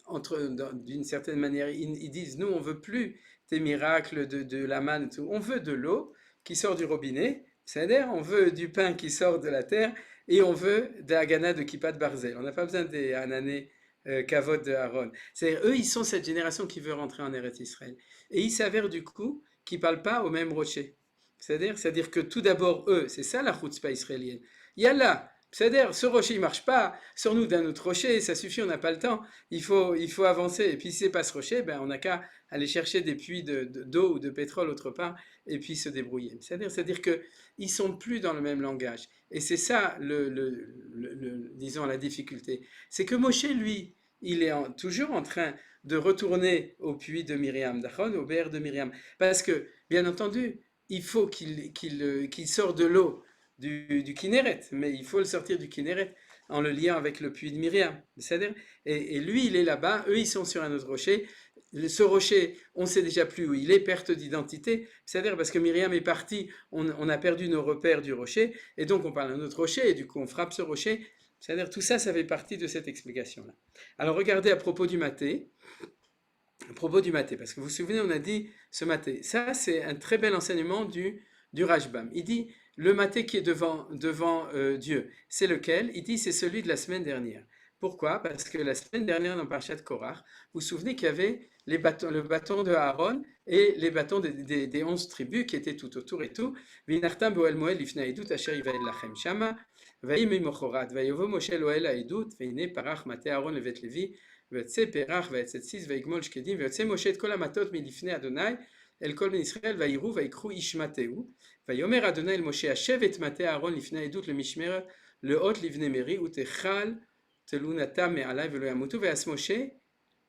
d'une certaine manière, ils disent, nous, on veut plus tes miracles de la manne, tout. On veut de l'eau qui sort du robinet, c'est-à-dire, on veut du pain qui sort de la terre, et on veut de Hagana de Kippat Barzel. On n'a pas besoin des Hanané Kavod de Aaron. C'est-à-dire, eux, ils sont cette génération qui veut rentrer en Eretz Israël. Et il s'avère du coup qu'ils ne parlent pas au même rocher. C'est-à-dire que tout d'abord, eux, c'est ça la chutzpah israélienne. Yallah, c'est-à-dire, ce rocher, il ne marche pas, sors-nous d'un autre rocher, ça suffit, on n'a pas le temps, il faut avancer. Et puis, si ce n'est pas ce rocher, ben, on n'a qu'à aller chercher des puits d'eau ou de pétrole autre part, et puis se débrouiller. C'est-à-dire qu'ils ne sont plus dans le même langage. Et c'est ça, disons, la difficulté. C'est que Moshe, lui, il est toujours en train de retourner au puits de Myriam, au bér de Myriam. Parce que, bien entendu, il faut qu'il sorte de l'eau du Kinneret, mais il faut le sortir du Kinneret en le liant avec le puits de Myriam. C'est-à-dire, et lui, il est là-bas, eux, ils sont sur un autre rocher. Ce rocher, on ne sait déjà plus où il est, perte d'identité. C'est-à-dire parce que Myriam est partie, on a perdu nos repères du rocher, et donc on parle d'un autre rocher, et du coup on frappe ce rocher. C'est-à-dire tout ça, ça fait partie de cette explication-là. Alors regardez à propos du maté. À propos du maté, parce que vous vous souvenez, on a dit ce maté. Ça, c'est un très bel enseignement du Rashbam. Il dit, le maté qui est devant Dieu, c'est lequel? Il dit, c'est celui de la semaine dernière. Pourquoi? Parce que la semaine dernière, dans Parashat Korach, vous vous souvenez qu'il y avait le bâton de Aaron et les bâtons des 11 tribus qui étaient tout autour et tout. V'inartam bo'el moed lifnei haidut asher yivaed lachem shama, va'im mimochorat, va'yovo Moshe lo'el haidut, ve'ine parach maté Aaron levet Levi, ויוצא פרח ויצציץ ויגמול שקדים ויוצא משה את כל המטות מלפני אדוני אל כל בני ישראל ויראו ויקחו איש מטהו ויאמר אדוני אל משה השב את מטה אהרון לפני העדות למשמרת לאות לבני מרי ותאכל תלונתם מעלי ולא ימותו ויעש משה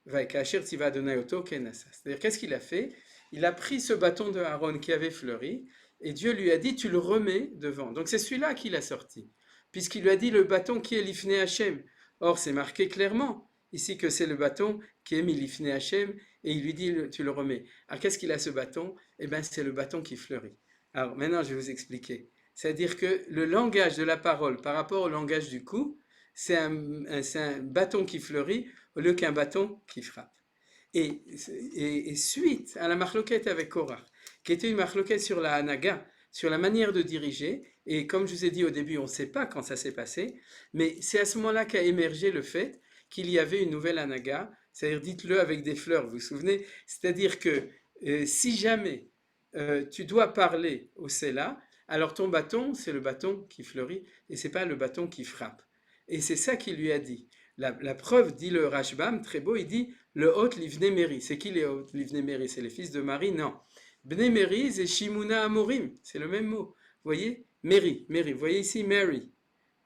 וכאשר ציווה אדוני אותו כן עשה. C'est-à-dire qu'est-ce qu'il a fait? Il a pris ce bâton de Aaron qui avait fleuri et Dieu lui a dit tu le remets devant. Donc c'est celui-là qu'il a sorti puisqu'il lui a dit le bâton qui est l'ifné Hachem. Or c'est marqué clairement ici que c'est le bâton qui est Milifne Hachem, et il lui dit tu le remets. Alors qu'est-ce qu'il a ce bâton? Eh bien c'est le bâton qui fleurit. Alors maintenant je vais vous expliquer. C'est-à-dire que le langage de la parole par rapport au langage du coup, c'est un bâton qui fleurit au lieu qu'un bâton qui frappe. Et suite à la marloquette avec Korach, qui était une marloquette sur la Hanaga, sur la manière de diriger. Et comme je vous ai dit au début, on ne sait pas quand ça s'est passé, mais c'est à ce moment-là qu'a émergé le fait qu'il y avait une nouvelle anaga, c'est-à-dire dites-le avec des fleurs, vous vous souvenez? C'est-à-dire que si jamais tu dois parler au Séla, alors ton bâton, c'est le bâton qui fleurit et c'est pas le bâton qui frappe. Et c'est ça qu'il lui a dit. La preuve, dit le Rashbam, très beau, il dit le Hot Livne Meri. C'est qui les Hot Livne Meri? C'est les fils de Marie? Non. Bne Meri, c'est Shimuna Amorim. C'est le même mot. Vous voyez? Meri, Meri. Vous voyez ici Mary.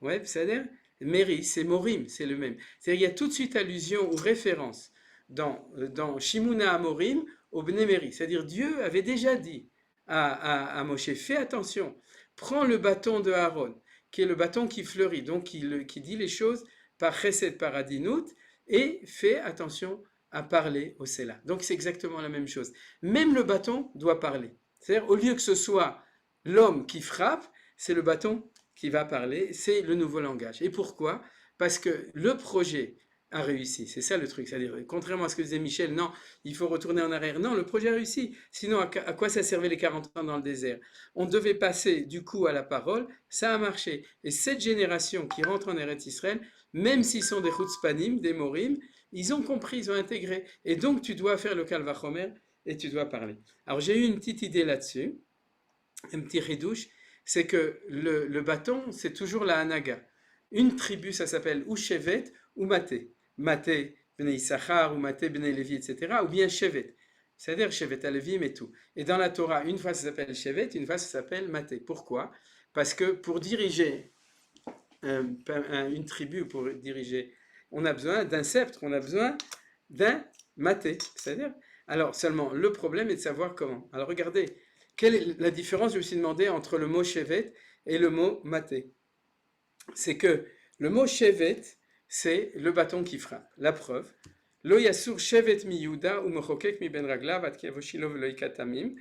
Ouais, c'est-à-dire Meri, c'est Morim, c'est le même. C'est-à-dire il y a tout de suite allusion ou référence dans Shimuna Amorim au Bne Meri. C'est-à-dire Dieu avait déjà dit à Moshe, fais attention, prends le bâton de Aaron, qui est le bâton qui fleurit, donc qui dit les choses par chesed, par adinout, et fais attention à parler au Séla. Donc c'est exactement la même chose. Même le bâton doit parler. C'est-à-dire au lieu que ce soit l'homme qui frappe, c'est le bâton qui va parler, c'est le nouveau langage. Et pourquoi? Parce que le projet a réussi. C'est ça le truc. C'est-à-dire, contrairement à ce que disait Michel, non, il faut retourner en arrière. Non, le projet a réussi. Sinon, à quoi ça servait les 40 ans dans le désert? On devait passer du coup à la parole. Ça a marché. Et cette génération qui rentre en Eretz Israël, même s'ils sont des chutzpanim, des morim, ils ont compris, ils ont intégré. Et donc, tu dois faire le Kal Vachomer et tu dois parler. Alors, j'ai eu une petite idée là-dessus, un petit ridouche, c'est que le bâton, c'est toujours la Hanaga. Une tribu, ça s'appelle ou Shevet ou Maté. Maté, Bnei Issachar, ou Maté, Bnei Lévi, etc. Ou bien Shevet. C'est-à-dire Shevet Alevim et tout. Et dans la Torah, une fois ça s'appelle Shevet, une fois ça s'appelle Maté. Pourquoi? Parce que pour diriger une tribu, pour diriger, on a besoin d'un sceptre, on a besoin d'un Maté. C'est-à-dire, alors seulement, le problème est de savoir comment. Alors regardez, quelle est la différence, je me suis demandé, entre le mot Shevet et le mot Maté? C'est que le mot Shevet, c'est le bâton qui frappe. La preuve, Lo yasur Shevet mi Yuda ou mochokek mi ben raglav at ki avoshilo velo ikatamim.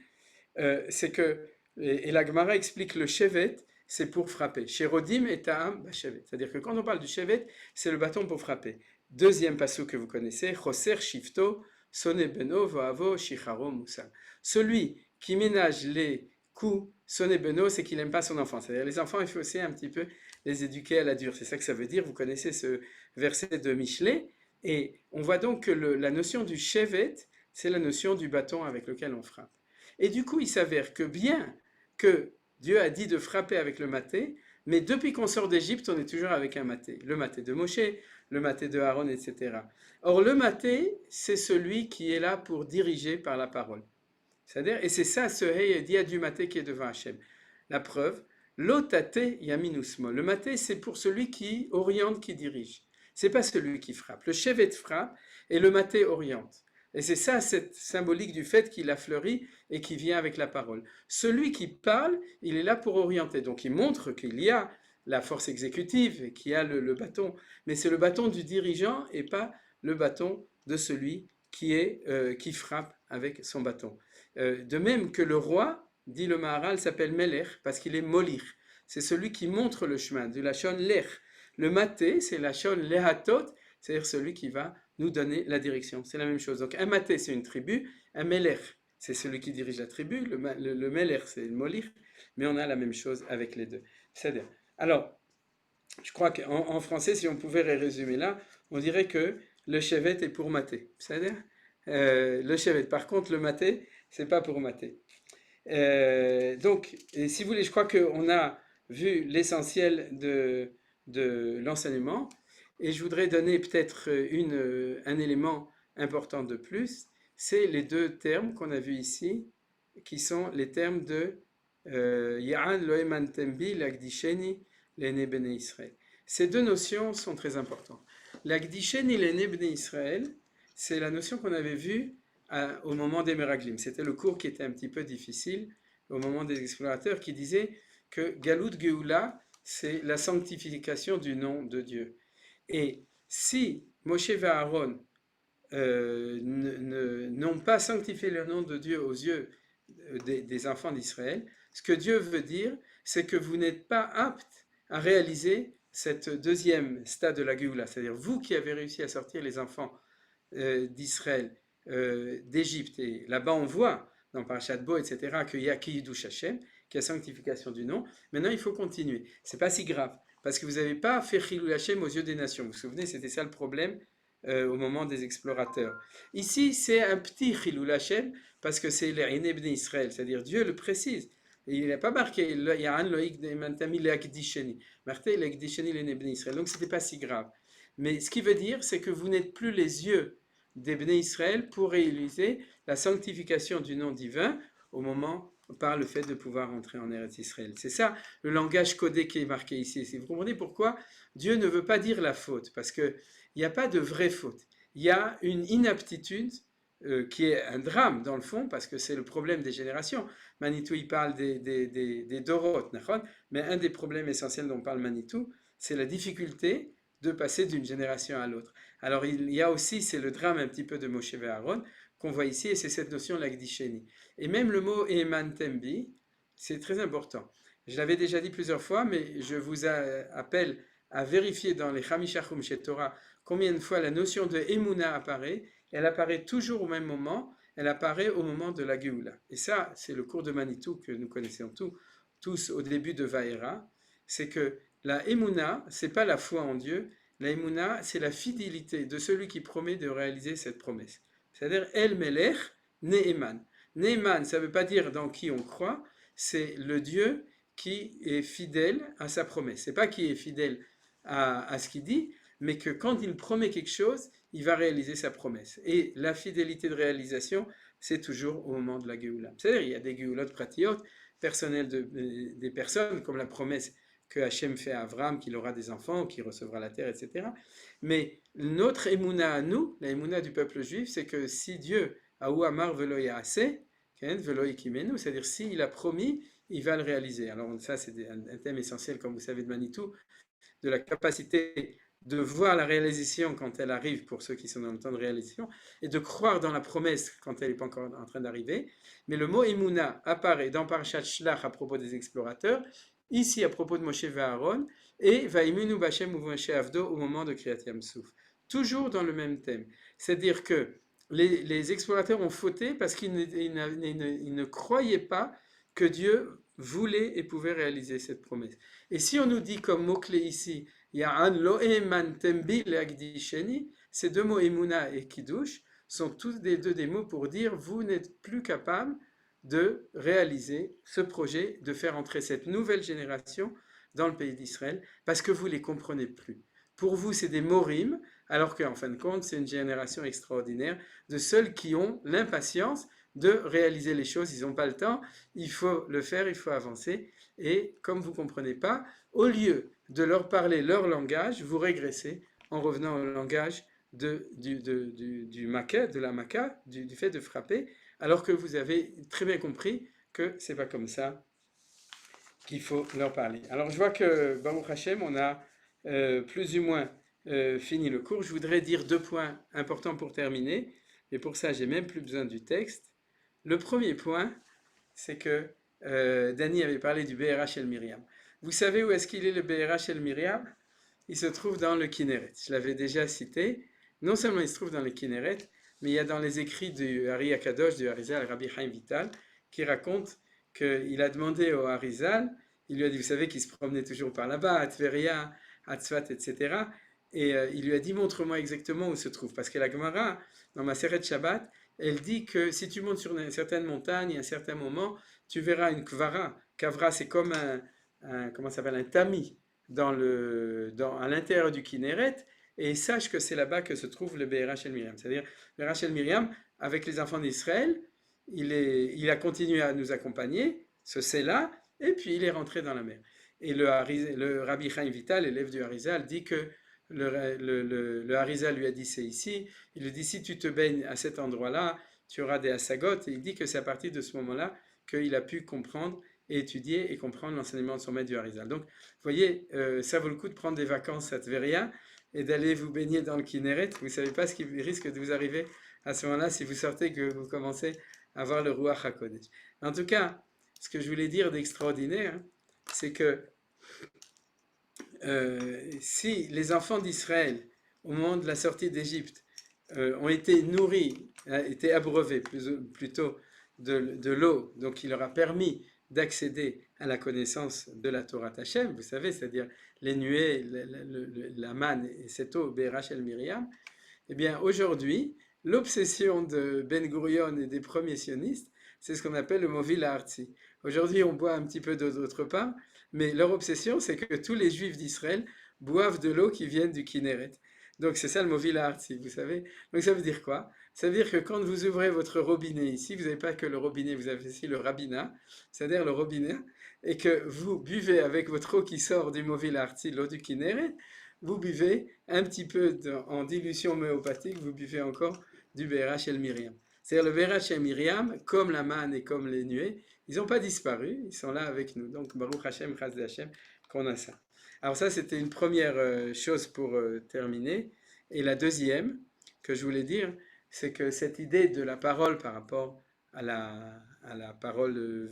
C'est que, et la Gemara explique le Shevet, c'est pour frapper. Sherodim et Ta'am Bashevet. C'est-à-dire que quand on parle du Shevet, c'est le bâton pour frapper. Deuxième passage que vous connaissez, Choser Shifto, Sone Beno, Voavo, Shicharo, Moussa. Celui qui ménage les coups, Sone Beno, c'est qu'il n'aime pas son enfant. C'est-à-dire les enfants, il faut aussi un petit peu les éduquer à la dure. C'est ça que ça veut dire. Vous connaissez ce verset de Michelet. Et on voit donc que la notion du Shevet, c'est la notion du bâton avec lequel on frappe. Et du coup, il s'avère que bien que Dieu a dit de frapper avec le maté, mais depuis qu'on sort d'Égypte, on est toujours avec un maté. Le maté de Moshe, le maté de Aaron, etc. Or, le maté, c'est celui qui est là pour diriger par la parole. C'est-à-dire, et c'est ça ce Hey dia du maté qui est devant Hachem. La preuve, l'otate yaminusmo. Le maté, c'est pour celui qui oriente, qui dirige. C'est pas celui qui frappe. Le chevet frappe et le maté oriente. Et c'est ça, cette symbolique du fait qu'il a fleuri et qui vient avec la parole. Celui qui parle, il est là pour orienter. Donc il montre qu'il y a la force exécutive et qu'il y a le bâton. Mais c'est le bâton du dirigeant et pas le bâton de celui qui frappe avec son bâton. De même que le roi, dit le Maharal, s'appelle Melech parce qu'il est molir. C'est celui qui montre le chemin, du lachon lech. Le maté, c'est lachon lehatot, c'est-à-dire celui qui va nous donner la direction. C'est la même chose. Donc un maté, c'est une tribu, un melech, c'est celui qui dirige la tribu, le melech, c'est le molir, mais on a la même chose avec les deux. C'est-à-dire, alors, je crois qu'en français, si on pouvait résumer là, on dirait que le chevet est pour maté. C'est-à-dire, le chevet. Par contre, le maté, c'est pas pour maté. Donc, et si vous voulez, je crois qu'on a vu l'essentiel de l'enseignement. Et je voudrais donner peut-être un élément important de plus, c'est les deux termes qu'on a vus ici, qui sont les termes de Ya'an lo'eman tembi l'agdisheni l'ene bnei Israël. Ces deux notions sont très importantes. L'agdisheni l'ene bnei Israël, c'est la notion qu'on avait vue au moment des Meraglim. C'était le cours qui était un petit peu difficile au moment des explorateurs qui disait que Galut Geoula, c'est la sanctification du nom de Dieu. Et si Moshe et Aaron n'ont pas sanctifié le nom de Dieu aux yeux des enfants d'Israël, ce que Dieu veut dire, c'est que vous n'êtes pas aptes à réaliser cette deuxième stade de la Géoula. C'est-à-dire vous qui avez réussi à sortir les enfants d'Israël d'Égypte. Et là-bas on voit, dans Parashat Bo, etc., qu'il y a Kiyudush Hashem, qui est la sanctification du nom. Maintenant, il faut continuer. C'est pas si grave, parce que vous n'avez pas fait Chilul Hashem aux yeux des nations. Vous vous souvenez, c'était ça le problème au moment des explorateurs. Ici, c'est un petit Chilul Hashem, parce que c'est les Bnei Israël, c'est-à-dire Dieu le précise. Et il n'a pas marqué Ya'an loïk mantami le'akdisheni. Marqué le'akdisheni Bnei Israël. Donc, c'était pas si grave. Mais ce qui veut dire, c'est que vous n'êtes plus les yeux des Bnei Israël pour réaliser la sanctification du nom divin au moment par le fait de pouvoir entrer en Eretz Israël. C'est ça le langage codé qui est marqué ici. Si vous comprenez pourquoi Dieu ne veut pas dire la faute, parce qu'il n'y a pas de vraie faute. Il y a une inaptitude qui est un drame dans le fond, parce que c'est le problème des générations. Manitou, il parle des Dorot, mais un des problèmes essentiels dont parle Manitou, c'est la difficulté de passer d'une génération à l'autre. Alors il y a aussi, c'est le drame un petit peu de Moshe et Aaron, qu'on voit ici, et c'est cette notion de l'Agdisheni. Et même le mot Eman Tembi, c'est très important. Je l'avais déjà dit plusieurs fois, mais je vous appelle à vérifier dans les Chamishachum chez Torah combien de fois la notion de Emuna apparaît. Elle apparaît toujours au même moment, elle apparaît au moment de la Géoula. Et ça, c'est le cours de Manitou que nous connaissons tous au début de Vaera, c'est que la Emuna, c'est pas la foi en Dieu, la Emuna, c'est la fidélité de celui qui promet de réaliser cette promesse. C'est-à-dire El Melech Ne'eman. Ne'eman, ça ne veut pas dire dans qui on croit, c'est le Dieu qui est fidèle à sa promesse. C'est pas qui est fidèle à ce qu'il dit, mais que quand il promet quelque chose, il va réaliser sa promesse. Et la fidélité de réalisation, c'est toujours au moment de la Géoula. C'est-à-dire, il y a des Géoulot pratiot, personnelles des personnes, comme la promesse que Hachem fait à Avram, qu'il aura des enfants, qu'il recevra la terre, etc. Mais notre émouna à nous, la émouna du peuple juif, c'est que si Dieu a ou amar velo yaaseh, velo ikimenu, c'est-à-dire s'il a promis, il va le réaliser. Alors ça, c'est un thème essentiel, comme vous savez, de Manitou, de la capacité de voir la réalisation quand elle arrive, pour ceux qui sont dans le temps de réalisation, et de croire dans la promesse quand elle n'est pas encore en train d'arriver. Mais le mot émouna apparaît dans Parashat Shlach à propos des explorateurs, ici à propos de Moshe et Aaron, et Vaimunu Bachem ou Moshe Avdo au moment de Kriyat Yam-Souf. Toujours dans le même thème. C'est-à-dire que les explorateurs ont fauté parce qu'ils ne croyaient pas que Dieu voulait et pouvait réaliser cette promesse. Et si on nous dit comme mot-clé ici, Ya'an lo eman tembi le'agdisheni, ces deux mots Emuna et Kiddush sont tous des mots pour dire vous n'êtes plus capable de réaliser ce projet, de faire entrer cette nouvelle génération dans le pays d'Israël, parce que vous ne les comprenez plus. Pour vous, c'est des morim, alors qu'en fin de compte, c'est une génération extraordinaire de ceux qui ont l'impatience de réaliser les choses. Ils n'ont pas le temps, il faut le faire, il faut avancer. Et comme vous ne comprenez pas, au lieu de leur parler leur langage, vous régressez en revenant au langage du maquet, de la maca, du fait de frapper, alors que vous avez très bien compris que c'est pas comme ça qu'il faut leur parler. Alors je vois que Baruch Hashem, on a plus ou moins fini le cours. Je voudrais dire 2 points importants pour terminer, et pour ça j'ai même plus besoin du texte. Le premier point, c'est que Danny avait parlé du BRH El Miriam. Vous savez où est-ce qu'il est le BRH El Miriam? Il se trouve dans le Kinneret. Je l'avais déjà cité. Non seulement il se trouve dans le Kinneret, mais il y a dans les écrits du Hari Akadosh, du Harizal, Rabbi Chaim Vital, qui raconte qu'il a demandé au Harizal, il lui a dit, vous savez qu'il se promenait toujours par là-bas, à Tveria, à Tzfat, etc. Et il lui a dit, montre-moi exactement où se trouve. Parce que la Gemara, dans ma Maseret Shabbat, elle dit que si tu montes sur une certaine montagne, à un certain moment, tu verras une kvara. Kavra, c'est comme comment ça s'appelle, un tamis à l'intérieur du Kinneret, et sache que c'est là-bas que se trouve le BRH El Miriam. C'est-à-dire, le BRH El Miriam, avec les enfants d'Israël, il a continué à nous accompagner, ce c'est-là, et puis il est rentré dans la mer. Et le Rabbi Chaim Vital, l'élève du Harizal, dit que le Harizal lui a dit c'est ici, il lui dit si tu te baignes à cet endroit-là, tu auras des asagot, et il dit que c'est à partir de ce moment-là qu'il a pu comprendre et étudier et comprendre l'enseignement de son maître du Harizal. Donc, vous voyez, ça vaut le coup de prendre des vacances à Tveria et d'aller vous baigner dans le Kinneret. Vous ne savez pas ce qui risque de vous arriver à ce moment-là si vous sortez, que vous commencez à voir le Ruach HaKodesh. En tout cas, ce que je voulais dire d'extraordinaire, c'est que si les enfants d'Israël, au moment de la sortie d'Égypte, ont été nourris, été abreuvés plutôt de l'eau, donc il leur a permis d'accéder à la connaissance de la Torah Hashem, vous savez, c'est-à-dire les nuées, la manne et cette eau, Berach el Miriam, eh bien aujourd'hui, l'obsession de Ben Gurion et des premiers sionistes, c'est ce qu'on appelle le Movil Artsi. Aujourd'hui, on boit un petit peu d'eau d'autre part, mais leur obsession, c'est que tous les juifs d'Israël boivent de l'eau qui vient du Kinneret. Donc c'est ça le Movil Artsi, vous savez. Donc ça veut dire quoi? Ça veut dire que quand vous ouvrez votre robinet ici, vous n'avez pas que le robinet, vous avez aussi le rabbinat, c'est-à-dire le robinet, et que vous buvez avec votre eau qui sort du Movil Artsi, l'eau du Kinneret, vous buvez un petit peu en dilution homéopathique, vous buvez encore du Berach el Miriam. C'est-à-dire le Berach el Miriam, comme la manne et comme les nuées, ils n'ont pas disparu, ils sont là avec nous. Donc Baruch Hashem, Chaz Hashem, qu'on a ça. Alors ça, c'était une première chose pour terminer. Et la deuxième que je voulais dire, c'est que cette idée de la parole par rapport à la parole,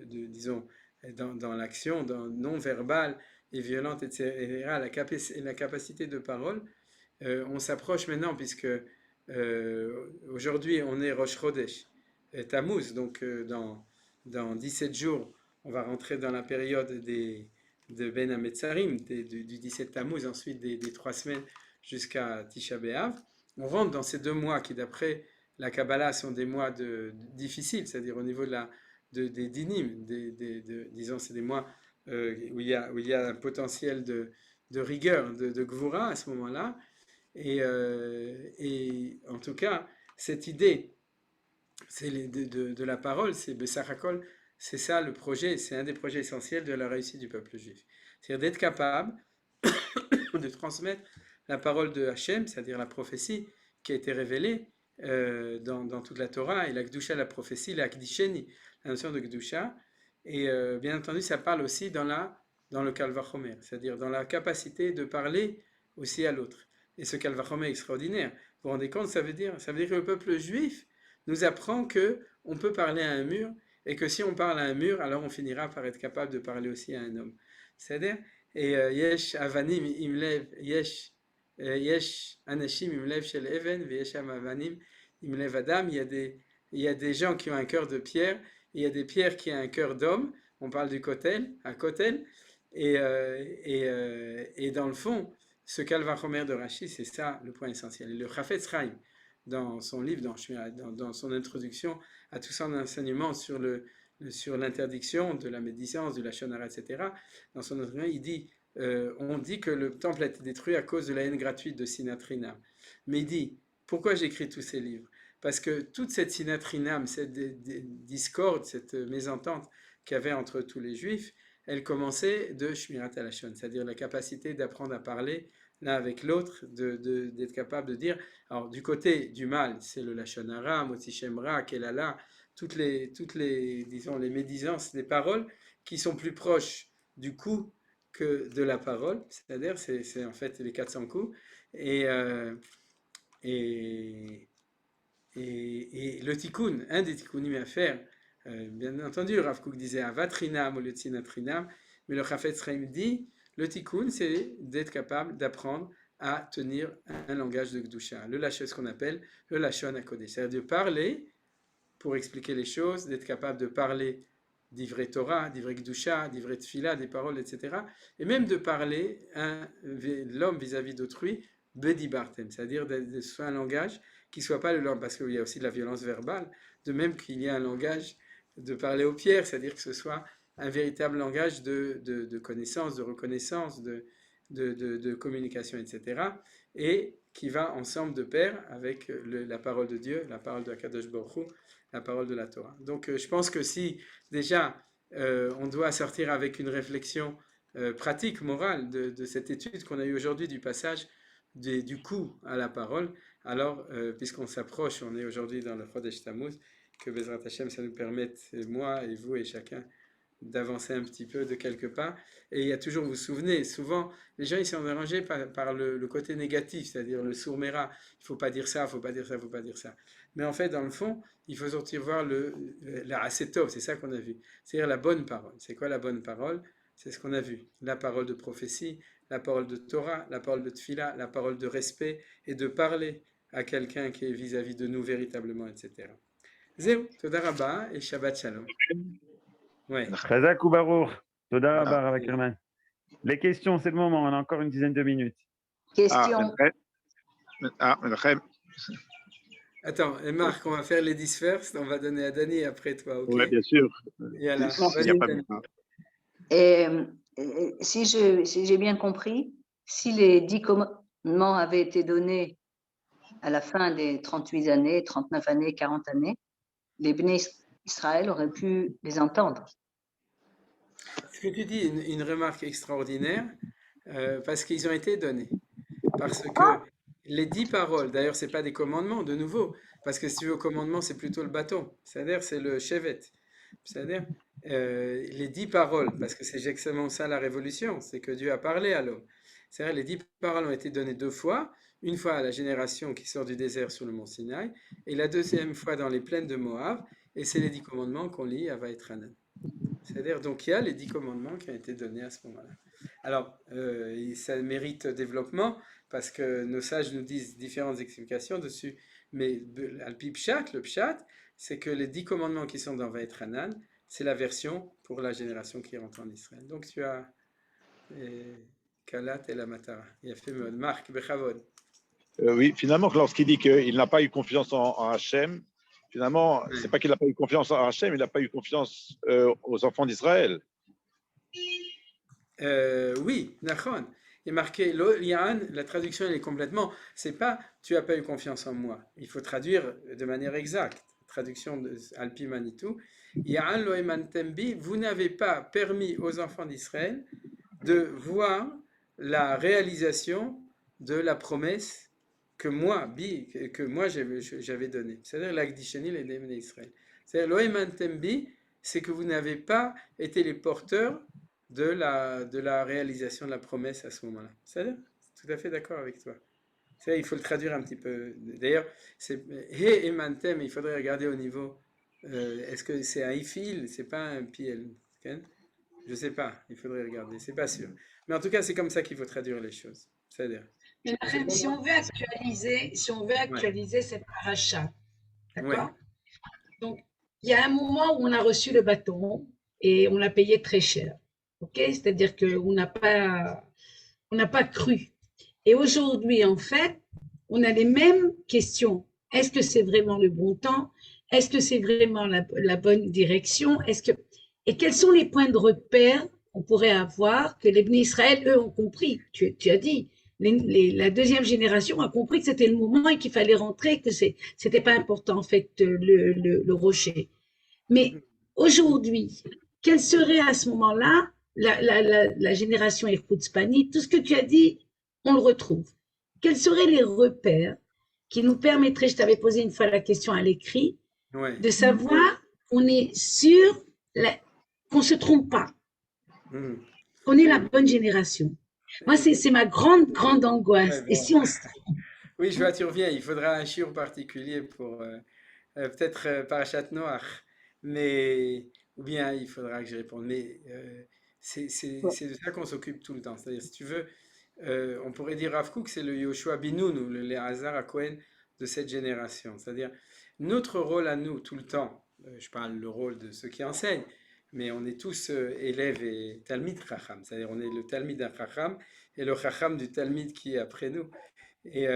disons, dans l'action, non verbale et violente, etc., la capacité de parole, on s'approche maintenant, puisque aujourd'hui on est Rosh Chodesh, Tammuz, donc dans 17 jours, on va rentrer dans la période de Ben HaMetzarim, du 17 Tammuz, ensuite des 3 semaines jusqu'à Tisha B'Av. On rentre dans ces 2 mois qui, d'après la Kabbalah, sont des mois difficiles, c'est-à-dire au niveau des dinim, disons, c'est des mois où il y a un potentiel de rigueur, de gvura à ce moment-là. Et en tout cas, cette idée de la parole, c'est Bessachakol, c'est ça le projet, c'est un des projets essentiels de la réussite du peuple juif. C'est-à-dire d'être capable de transmettre la parole de Hachem, c'est-à-dire la prophétie qui a été révélée dans toute la Torah, et la Gdusha, la prophétie, la Kdisheni, la notion de Gdusha. Et bien entendu, ça parle aussi dans le Kal Vachomer, c'est-à-dire dans la capacité de parler aussi à l'autre. Et ce Kal Vachomer extraordinaire, vous vous rendez compte, ça veut dire que le peuple juif nous apprend qu'on peut parler à un mur, et que si on parle à un mur, alors on finira par être capable de parler aussi à un homme. C'est-à-dire, et Yesh Avanim Imlev, Yesh Anashim Imlev Shel Even, Yesh Avanim Imlev Adam, il y a des gens qui ont un cœur de pierre, il y a des pierres qui ont un cœur d'homme, on parle du Kotel, à Kotel, et dans le fond, ce Kal Vachomer de Rashi, c'est ça le point essentiel. Et le Chafetz Chaim, dans son livre, dans son introduction à tout son enseignement sur l'interdiction de la médisance, du lachon hara, etc., dans son enseignement, il dit, on dit que le temple a été détruit à cause de la haine gratuite de Sinat Rinam. Mais il dit, pourquoi j'écris tous ces livres? Parce que toute cette Sinat Rinam, cette discorde, cette mésentente qu'il y avait entre tous les juifs, elle commençait de Shmirat HaLashon, c'est-à-dire la capacité d'apprendre à parler l'un avec l'autre, d'être capable de dire, alors du côté du mal, c'est le Lashon Hara, Motzi Shem Ra, Kelala, toutes les, disons, les médisances, les paroles qui sont plus proches du coup que de la parole, c'est-à-dire c'est en fait les 400 coups, et le tikkun, un des tikkunim à faire, bien entendu, Rav Kook disait Avatrinam au lieu de Sinatrinam, mais le Chafetz Chaim dit le tikkun, c'est d'être capable d'apprendre à tenir un langage de Gdusha, ce qu'on appelle le Lashon HaKodesh, c'est-à-dire de parler pour expliquer les choses, d'être capable de parler d'ivrei Torah, d'ivrei Gdusha, d'ivrei Tfila, des paroles, etc. Et même de parler l'homme vis-à-vis d'autrui, Bedibartem, c'est-à-dire de soit un langage qui ne soit pas le langage, parce qu'il y a aussi de la violence verbale, de même qu'il y a un langage de parler aux pierres, c'est-à-dire que ce soit un véritable langage de connaissance, de reconnaissance, de communication, etc. Et qui va ensemble de pair avec la parole de Dieu, la parole de Akadosh Baruch Hu, la parole de la Torah. Donc je pense que si déjà on doit sortir avec une réflexion pratique, morale de cette étude qu'on a eue aujourd'hui du passage du coup à la parole, alors puisqu'on s'approche, on est aujourd'hui dans le Chodesh Tammuz, que Bezrat Hashem ça nous permette, moi et vous et chacun, d'avancer un petit peu de quelques pas. Et il y a toujours, vous vous souvenez, souvent les gens ils sont dérangés par le côté négatif, c'est-à-dire le sourméra, il ne faut pas dire ça, il ne faut pas dire ça, il ne faut pas dire ça. Mais en fait, dans le fond, il faut sortir voir la asetov, c'est ça qu'on a vu, c'est-à-dire la bonne parole. C'est quoi la bonne parole? C'est ce qu'on a vu, la parole de prophétie, la parole de Torah, la parole de Tfila, la parole de respect et de parler à quelqu'un qui est vis-à-vis de nous véritablement, etc. Zéou, Toda Rabba et Shabbat Shalom. Ouais. Chazak ou Baruch. Toda Voilà. Rabba, Rav Ackerman. Les questions, c'est le moment. On a encore une dizaine de minutes. Question. Menachem. Attends, et Marc, on va faire les 10 first, on va donner à Dani après toi, ok? Oui, bien sûr. Et voilà, Merci. Il n'y a vas-y, pas de... Dani. Et si j'ai bien compris, si les 10 commandements avaient été donnés à la fin des 38 années, 39 années, 40 années, les Bnei Israël auraient pu les entendre. Ce que tu dis est une remarque extraordinaire, parce qu'ils ont été donnés. Parce que les 10 paroles, d'ailleurs, ce n'est pas des commandements, de nouveau, parce que si tu veux, au commandement, c'est plutôt le bâton, c'est-à-dire c'est le chevet. C'est-à-dire les 10 paroles, parce que c'est exactement ça la révolution, c'est que Dieu a parlé à l'homme. C'est-à-dire les 10 paroles ont été données 2 fois, une fois à la génération qui sort du désert sur le mont Sinaï, et la deuxième fois dans les plaines de Moab, et c'est les 10 commandements qu'on lit à Vaïtranan. C'est-à-dire, donc il y a les 10 commandements qui ont été donnés à ce moment-là. Alors, ça mérite développement, parce que nos sages nous disent différentes explications dessus, mais le pshat, c'est que les 10 commandements qui sont dans Vaïtranan, c'est la version pour la génération qui rentre en Israël. Donc tu as Kalat et la Matara. Il a fait Marc Bechavod. Oui, finalement, lorsqu'il dit qu'il n'a pas eu confiance en Hachem, finalement, c'est pas qu'il n'a pas eu confiance en Hachem, il n'a pas eu confiance aux enfants d'Israël. Oui, Nachon. Il est marqué Lo Yan, la traduction elle est complètement. C'est pas tu n'as pas eu confiance en moi. Il faut traduire de manière exacte. Traduction de Alpi Manitou. Yan lo emantem bi, vous n'avez pas permis aux enfants d'Israël de voir la réalisation de la promesse que moi j'avais donnée. C'est-à-dire l'Agdisheni les Bnei Israël. C'est-à-dire lo emantem bi, c'est que vous n'avez pas été les porteurs de la réalisation de la promesse à ce moment-là. C'est-à-dire, tout à fait d'accord avec toi. C'est-à-dire, il faut le traduire un petit peu. D'ailleurs, c'est He emantem, il faudrait regarder au niveau. Est-ce que c'est un ifil, c'est pas un piel? Okay? Je sais pas, il faudrait regarder, c'est pas sûr. Mais en tout cas, c'est comme ça qu'il faut traduire les choses. C'est-à-dire. Menachem, si on veut actualiser cette paracha, d'accord? Ouais. Donc, il y a un moment où on a reçu le bâton et on l'a payé très cher. Ok? C'est-à-dire qu'on n'a pas cru. Et aujourd'hui, en fait, on a les mêmes questions. Est-ce que c'est vraiment le bon temps? Est-ce que c'est vraiment la bonne direction? Et quels sont les points de repère qu'on pourrait avoir que les Bnei Israël, eux, ont compris? Tu as dit, la deuxième génération a compris que c'était le moment et qu'il fallait rentrer, que c'était pas important, en fait, le rocher. Mais aujourd'hui, quelle serait à ce moment-là la génération Irkoutspani? Tout ce que tu as dit, on le retrouve. Quels seraient les repères qui nous permettraient, je t'avais posé une fois la question à l'écrit, Ouais. de savoir qu'on est sûr qu'on ne se trompe pas, qu'on est la bonne génération. Moi, c'est ma grande angoisse. Ouais, bon. Et si on se... Oui, je vois, tu reviens. Il faudra un shiur particulier pour peut-être Parashat Noach, mais ou bien il faudra que je réponde. Mais c'est de ça qu'on s'occupe tout le temps. C'est-à-dire, si tu veux, on pourrait dire Rav Kook, c'est le Yoshua Binoun ou le Léazar à Cohen de cette génération. C'est-à-dire, notre rôle à nous tout le temps, je parle le rôle de ceux qui enseignent, mais on est tous élèves et Talmid Chacham. C'est-à-dire, on est le Talmid d'un Chacham et le Chacham du Talmid qui est après nous. Et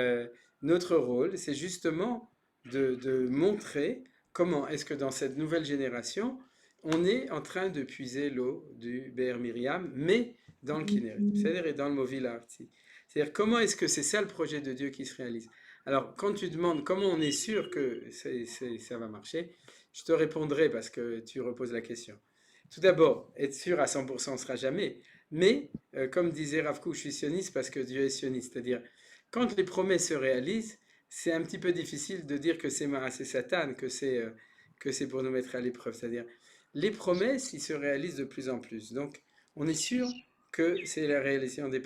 notre rôle, c'est justement de montrer comment est-ce que dans cette nouvelle génération, on est en train de puiser l'eau du Be'er Miriam, mais dans le Kinneret, c'est-à-dire et dans le Movil Arti. C'est-à-dire comment est-ce que c'est ça le projet de Dieu qui se réalise. Alors, quand tu demandes comment on est sûr que ça va marcher, je te répondrai parce que tu reposes la question. Tout d'abord, être sûr à 100% on ne sera jamais, mais comme disait Rav Kook, je suis sioniste parce que Dieu est sioniste, c'est-à-dire quand les promesses se réalisent, c'est un petit peu difficile de dire que c'est Marassé Satan, que c'est pour nous mettre à l'épreuve. C'est-à-dire, les promesses, ils se réalisent de plus en plus. Donc, on est sûr que c'est la réalisation des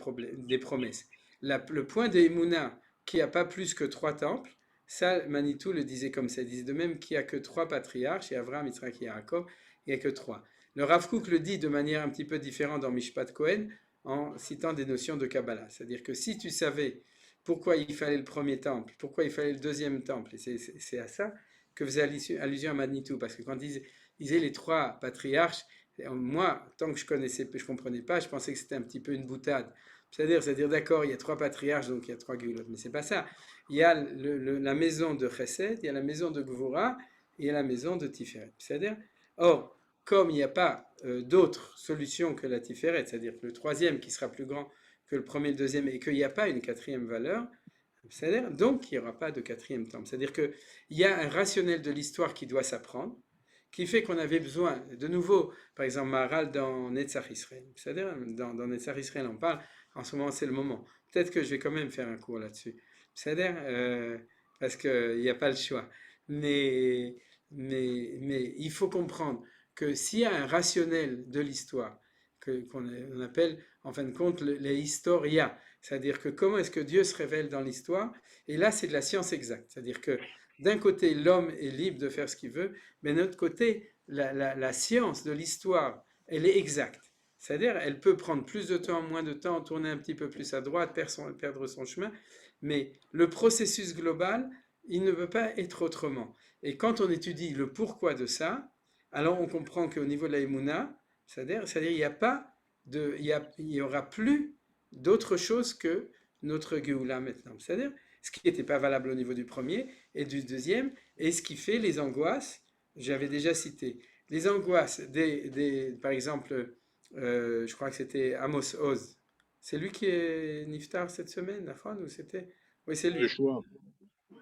promesses. Le point de Emouna, qui n'a pas plus que 3 temples, ça, Manitou le disait comme ça. Il disait de même qu'il n'y a que 3 patriarches, et Avraham, Yitzhak et Yaakov, il n'y a que 3. Le Rav Kook le dit de manière un petit peu différente dans Mishpat Cohen, en citant des notions de Kabbalah. C'est-à-dire que si tu savais pourquoi il fallait le premier temple, pourquoi il fallait le deuxième temple, et c'est à ça que faisait allusion à Manitou, parce que quand il disait les 3 patriarches, Et moi, tant que je connaissais, je comprenais pas, je pensais que c'était un petit peu une boutade. C'est-à-dire, d'accord, il y a 3 patriarches, donc il y a 3 Géoulot, mais c'est pas ça. Il y a la maison de Chesed, il y a la maison de Gvura, et il y a la maison de Tiferet. C'est-à-dire, or, comme il n'y a pas d'autre solution que la Tiferet, c'est-à-dire que le troisième qui sera plus grand que le premier et le deuxième, et qu'il n'y a pas une quatrième valeur, c'est-à-dire, donc il n'y aura pas de quatrième temple. C'est-à-dire qu'il y a un rationnel de l'histoire qui doit s'apprendre, qui fait qu'on avait besoin, de nouveau, par exemple, Maharal dans Netzach Israël. C'est-à-dire, dans Netzach Israël, on parle, en ce moment, c'est le moment. Peut-être que je vais quand même faire un cours là-dessus. C'est-à-dire, parce qu'il n'y a pas le choix. Mais il faut comprendre que s'il y a un rationnel de l'histoire, qu'on appelle, en fin de compte, les historia, c'est-à-dire que comment est-ce que Dieu se révèle dans l'histoire, et là, c'est de la science exacte. C'est-à-dire que d'un côté, l'homme est libre de faire ce qu'il veut, mais d'un autre côté, la science de l'histoire, elle est exacte. C'est-à-dire, elle peut prendre plus de temps, moins de temps, tourner un petit peu plus à droite, perdre son chemin, mais le processus global, il ne peut pas être autrement. Et quand on étudie le pourquoi de ça, alors on comprend qu'au niveau de la Emouna, c'est-à-dire il n'y a pas il y aura plus d'autre chose que notre Géoula maintenant. C'est-à-dire ce qui n'était pas valable au niveau du premier et du deuxième, et ce qui fait les angoisses, j'avais déjà cité, les angoisses par exemple, je crois que c'était Amos Oz. C'est lui qui est Niftar cette semaine, la fin, ou c'était? Oui, c'est lui. Yeshua.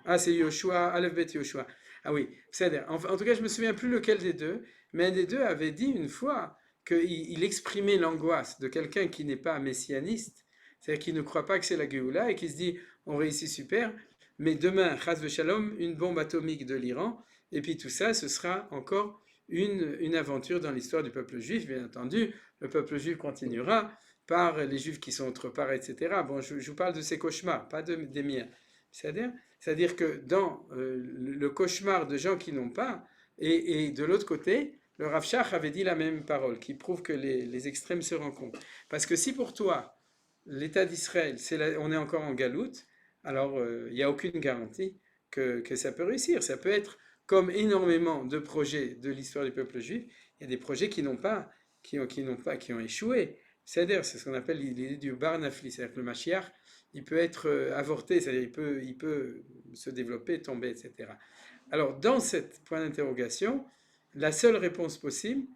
Ah, c'est Yoshua, Aleph Bet Yoshua. Ah oui, c'est-à-dire, en tout cas, je me souviens plus lequel des deux, mais un des deux avait dit une fois qu'il exprimait l'angoisse de quelqu'un qui n'est pas messianiste, c'est-à-dire qui ne croit pas que c'est la Géoula et qui se dit on réussit super, mais demain, Chas Shalom, une bombe atomique de l'Iran, et puis tout ça, ce sera encore une aventure dans l'histoire du peuple juif, bien entendu. Le peuple juif continuera par les juifs qui sont autre part, etc. Bon, je vous parle de ces cauchemars, pas des miens. C'est-à-dire que dans le cauchemar de gens qui n'ont pas, et de l'autre côté, le Rav Shach avait dit la même parole, qui prouve que les extrêmes se rencontrent. Parce que si pour toi, l'État d'Israël, on est encore en galoute, alors il n'y a aucune garantie que ça peut réussir. Ça peut être comme énormément de projets de l'histoire du peuple juif, il y a des projets qui ont échoué. C'est-à-dire, c'est ce qu'on appelle l'idée du bar nafli, c'est-à-dire que le Mashiach, il peut être avorté, c'est-à-dire il peut se développer, tomber, etc. Alors, dans cette point d'interrogation, la seule réponse possible,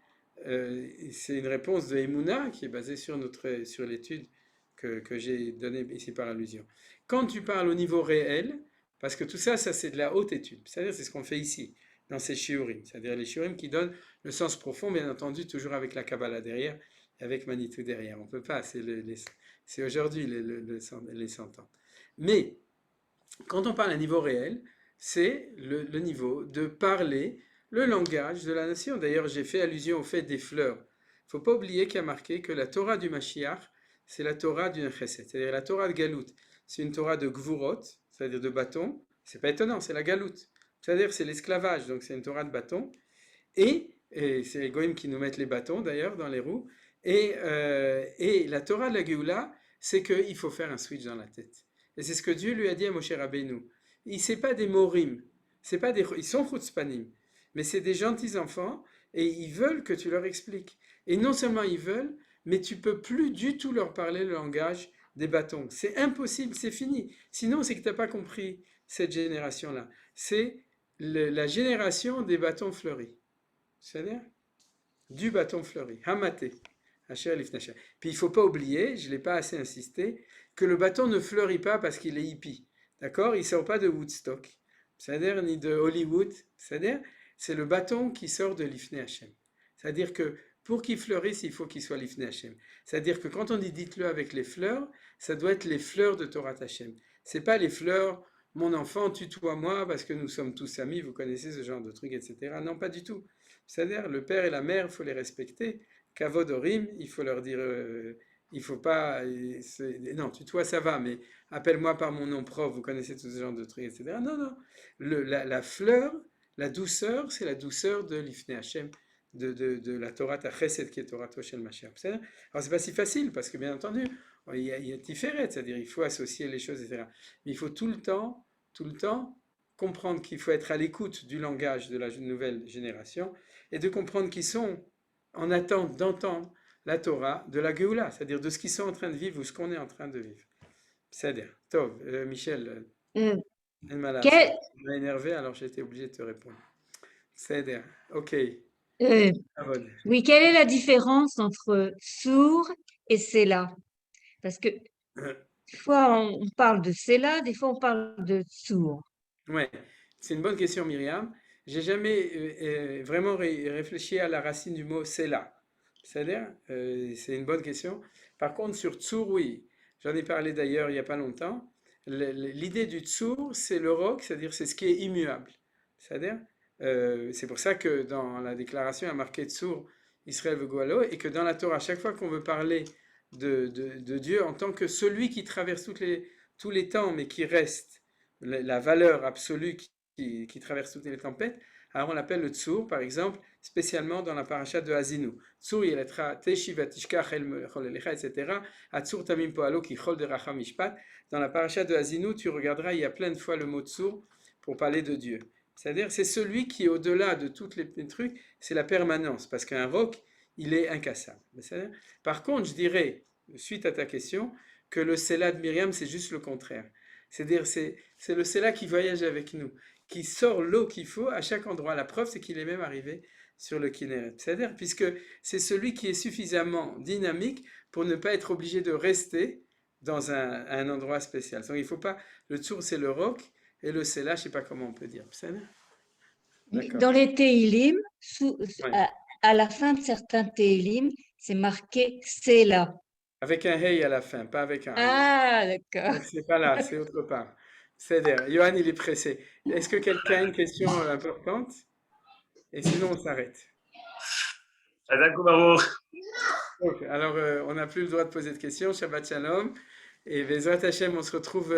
c'est une réponse de Emouna qui est basée sur l'étude que j'ai donnée ici par allusion. Quand tu parles au niveau réel, parce que tout ça, c'est de la haute étude, c'est-à-dire c'est ce qu'on fait ici, dans ces shiurim, c'est-à-dire les shiurim qui donnent le sens profond, bien entendu, toujours avec la Kabbalah derrière, et avec Manitou derrière. On ne peut pas, c'est aujourd'hui les 100 ans. Mais, quand on parle à niveau réel, c'est le niveau de parler le langage de la nation. D'ailleurs, j'ai fait allusion au fait des fleurs. Il ne faut pas oublier qu'il y a marqué que la Torah du Mashiach, c'est la Torah du Chesed. C'est-à-dire la Torah de Galout, c'est une Torah de Gvurot, c'est-à-dire de bâton. C'est pas étonnant, c'est la Galout. C'est-à-dire c'est l'esclavage, donc c'est une Torah de bâton. Et c'est les Goïms qui nous mettent les bâtons d'ailleurs dans les roues. Et la Torah de la Géoula, c'est qu'il faut faire un switch dans la tête. Et c'est ce que Dieu lui a dit à Moshe Rabbeinu. C'est pas des morim, ils sont chutzpanim, mais c'est des gentils enfants et ils veulent que tu leur expliques. Et non seulement ils veulent, mais tu peux plus du tout leur parler le langage des bâtons. C'est impossible, c'est fini. Sinon, c'est que tu n'as pas compris cette génération-là. C'est la génération des bâtons fleuris. C'est-à-dire du bâton fleuri, hamaté. Puis il ne faut pas oublier, je ne l'ai pas assez insisté, que le bâton ne fleurit pas parce qu'il est hippie. D'accord? Il ne sort pas de Woodstock. C'est-à-dire ni de Hollywood. C'est-à-dire, c'est le bâton qui sort de l'Ifnei Hashem. C'est-à-dire que pour qu'il fleurisse, il faut qu'il soit l'Ifnei Hashem. C'est-à-dire que quand on dit dites-le avec les fleurs, ça doit être les fleurs de Torah Hashem. C'est pas les fleurs, mon enfant, tutoie-moi parce que nous sommes tous amis, vous connaissez ce genre de trucs, etc. Non, pas du tout. C'est-à-dire, le père et la mère, il faut les respecter. Kavod Orim, il faut leur dire, il faut pas, non, tutoie ça va, mais appelle-moi par mon nom propre, vous connaissez tout ce genre de trucs, etc. Non, non, la fleur, la douceur, c'est la douceur de l'Ifnei Hashem, de la Torah Chesed qui est Torah Shel Mashiach. Alors c'est pas si facile, parce que bien entendu, il y a Tiferet, c'est-à-dire il faut associer les choses, etc. Mais il faut tout le temps, comprendre qu'il faut être à l'écoute du langage de la nouvelle génération, et de comprendre qu'ils sont en attente d'entendre la Torah de la Géoula, c'est-à-dire de ce qu'ils sont en train de vivre ou ce qu'on est en train de vivre. C'est-à-dire, Tov, Michel, Euh, elle quel- m'a énervé, alors j'étais obligé de te répondre. C'est-à-dire, ok, euh, Avod. oui, quelle est la différence entre sourd et Séla? Parce que des fois on parle de Séla, des fois on parle de sourd. Ouais, c'est une bonne question, Myriam. J'ai jamais vraiment réfléchi à la racine du mot Séla. C'est-à-dire, c'est une bonne question. Par contre, sur Tsur, oui, j'en ai parlé d'ailleurs il n'y a pas longtemps. L'idée du Tsur, c'est le roc, c'est-à-dire c'est ce qui est immuable. C'est-à-dire, c'est pour ça que dans la déclaration, il y a marqué Tsur, Israël Vegoalo, et que dans la Torah, à chaque fois qu'on veut parler de Dieu en tant que celui qui traverse tous les temps, mais qui reste la valeur absolue qui traverse toutes les tempêtes, alors on l'appelle le Tsur, par exemple, spécialement dans la paracha de Azinu. Tsur yeletra teshiva tishkach el chol elecha, etc. Atsur tamim poalo ki chol deracha mishpat. Dans la paracha de Azinu, tu regarderas, il y a plein de fois le mot Tsur pour parler de Dieu. C'est-à-dire, c'est celui qui est au-delà de tous les trucs, c'est la permanence, parce qu'un roc, il est incassable. Par contre, je dirais, suite à ta question, que le Séla de Myriam, c'est juste le contraire. C'est-à-dire, c'est le Séla qui voyage avec nous, qui sort l'eau qu'il faut à chaque endroit. La preuve, c'est qu'il est même arrivé sur le Kinneret. C'est-à-dire, puisque c'est celui qui est suffisamment dynamique pour ne pas être obligé de rester dans un endroit spécial. Donc, il faut pas. Le Tsur, c'est le roc, et le Séla, je ne sais pas comment on peut dire. D'accord. Dans les Teilim, Ouais. à la fin de certains Teilim, c'est marqué Séla. Avec un hey à la fin, pas avec un aïn. Ah, d'accord. Donc, c'est pas là, c'est autre part. C'est-à-dire, Johan, il est pressé. Est-ce que quelqu'un a une question importante? Et sinon, on s'arrête. Donc, alors, on n'a plus le droit de poser de questions. Shabbat Shalom. Et Bezrat Hashem, on se retrouve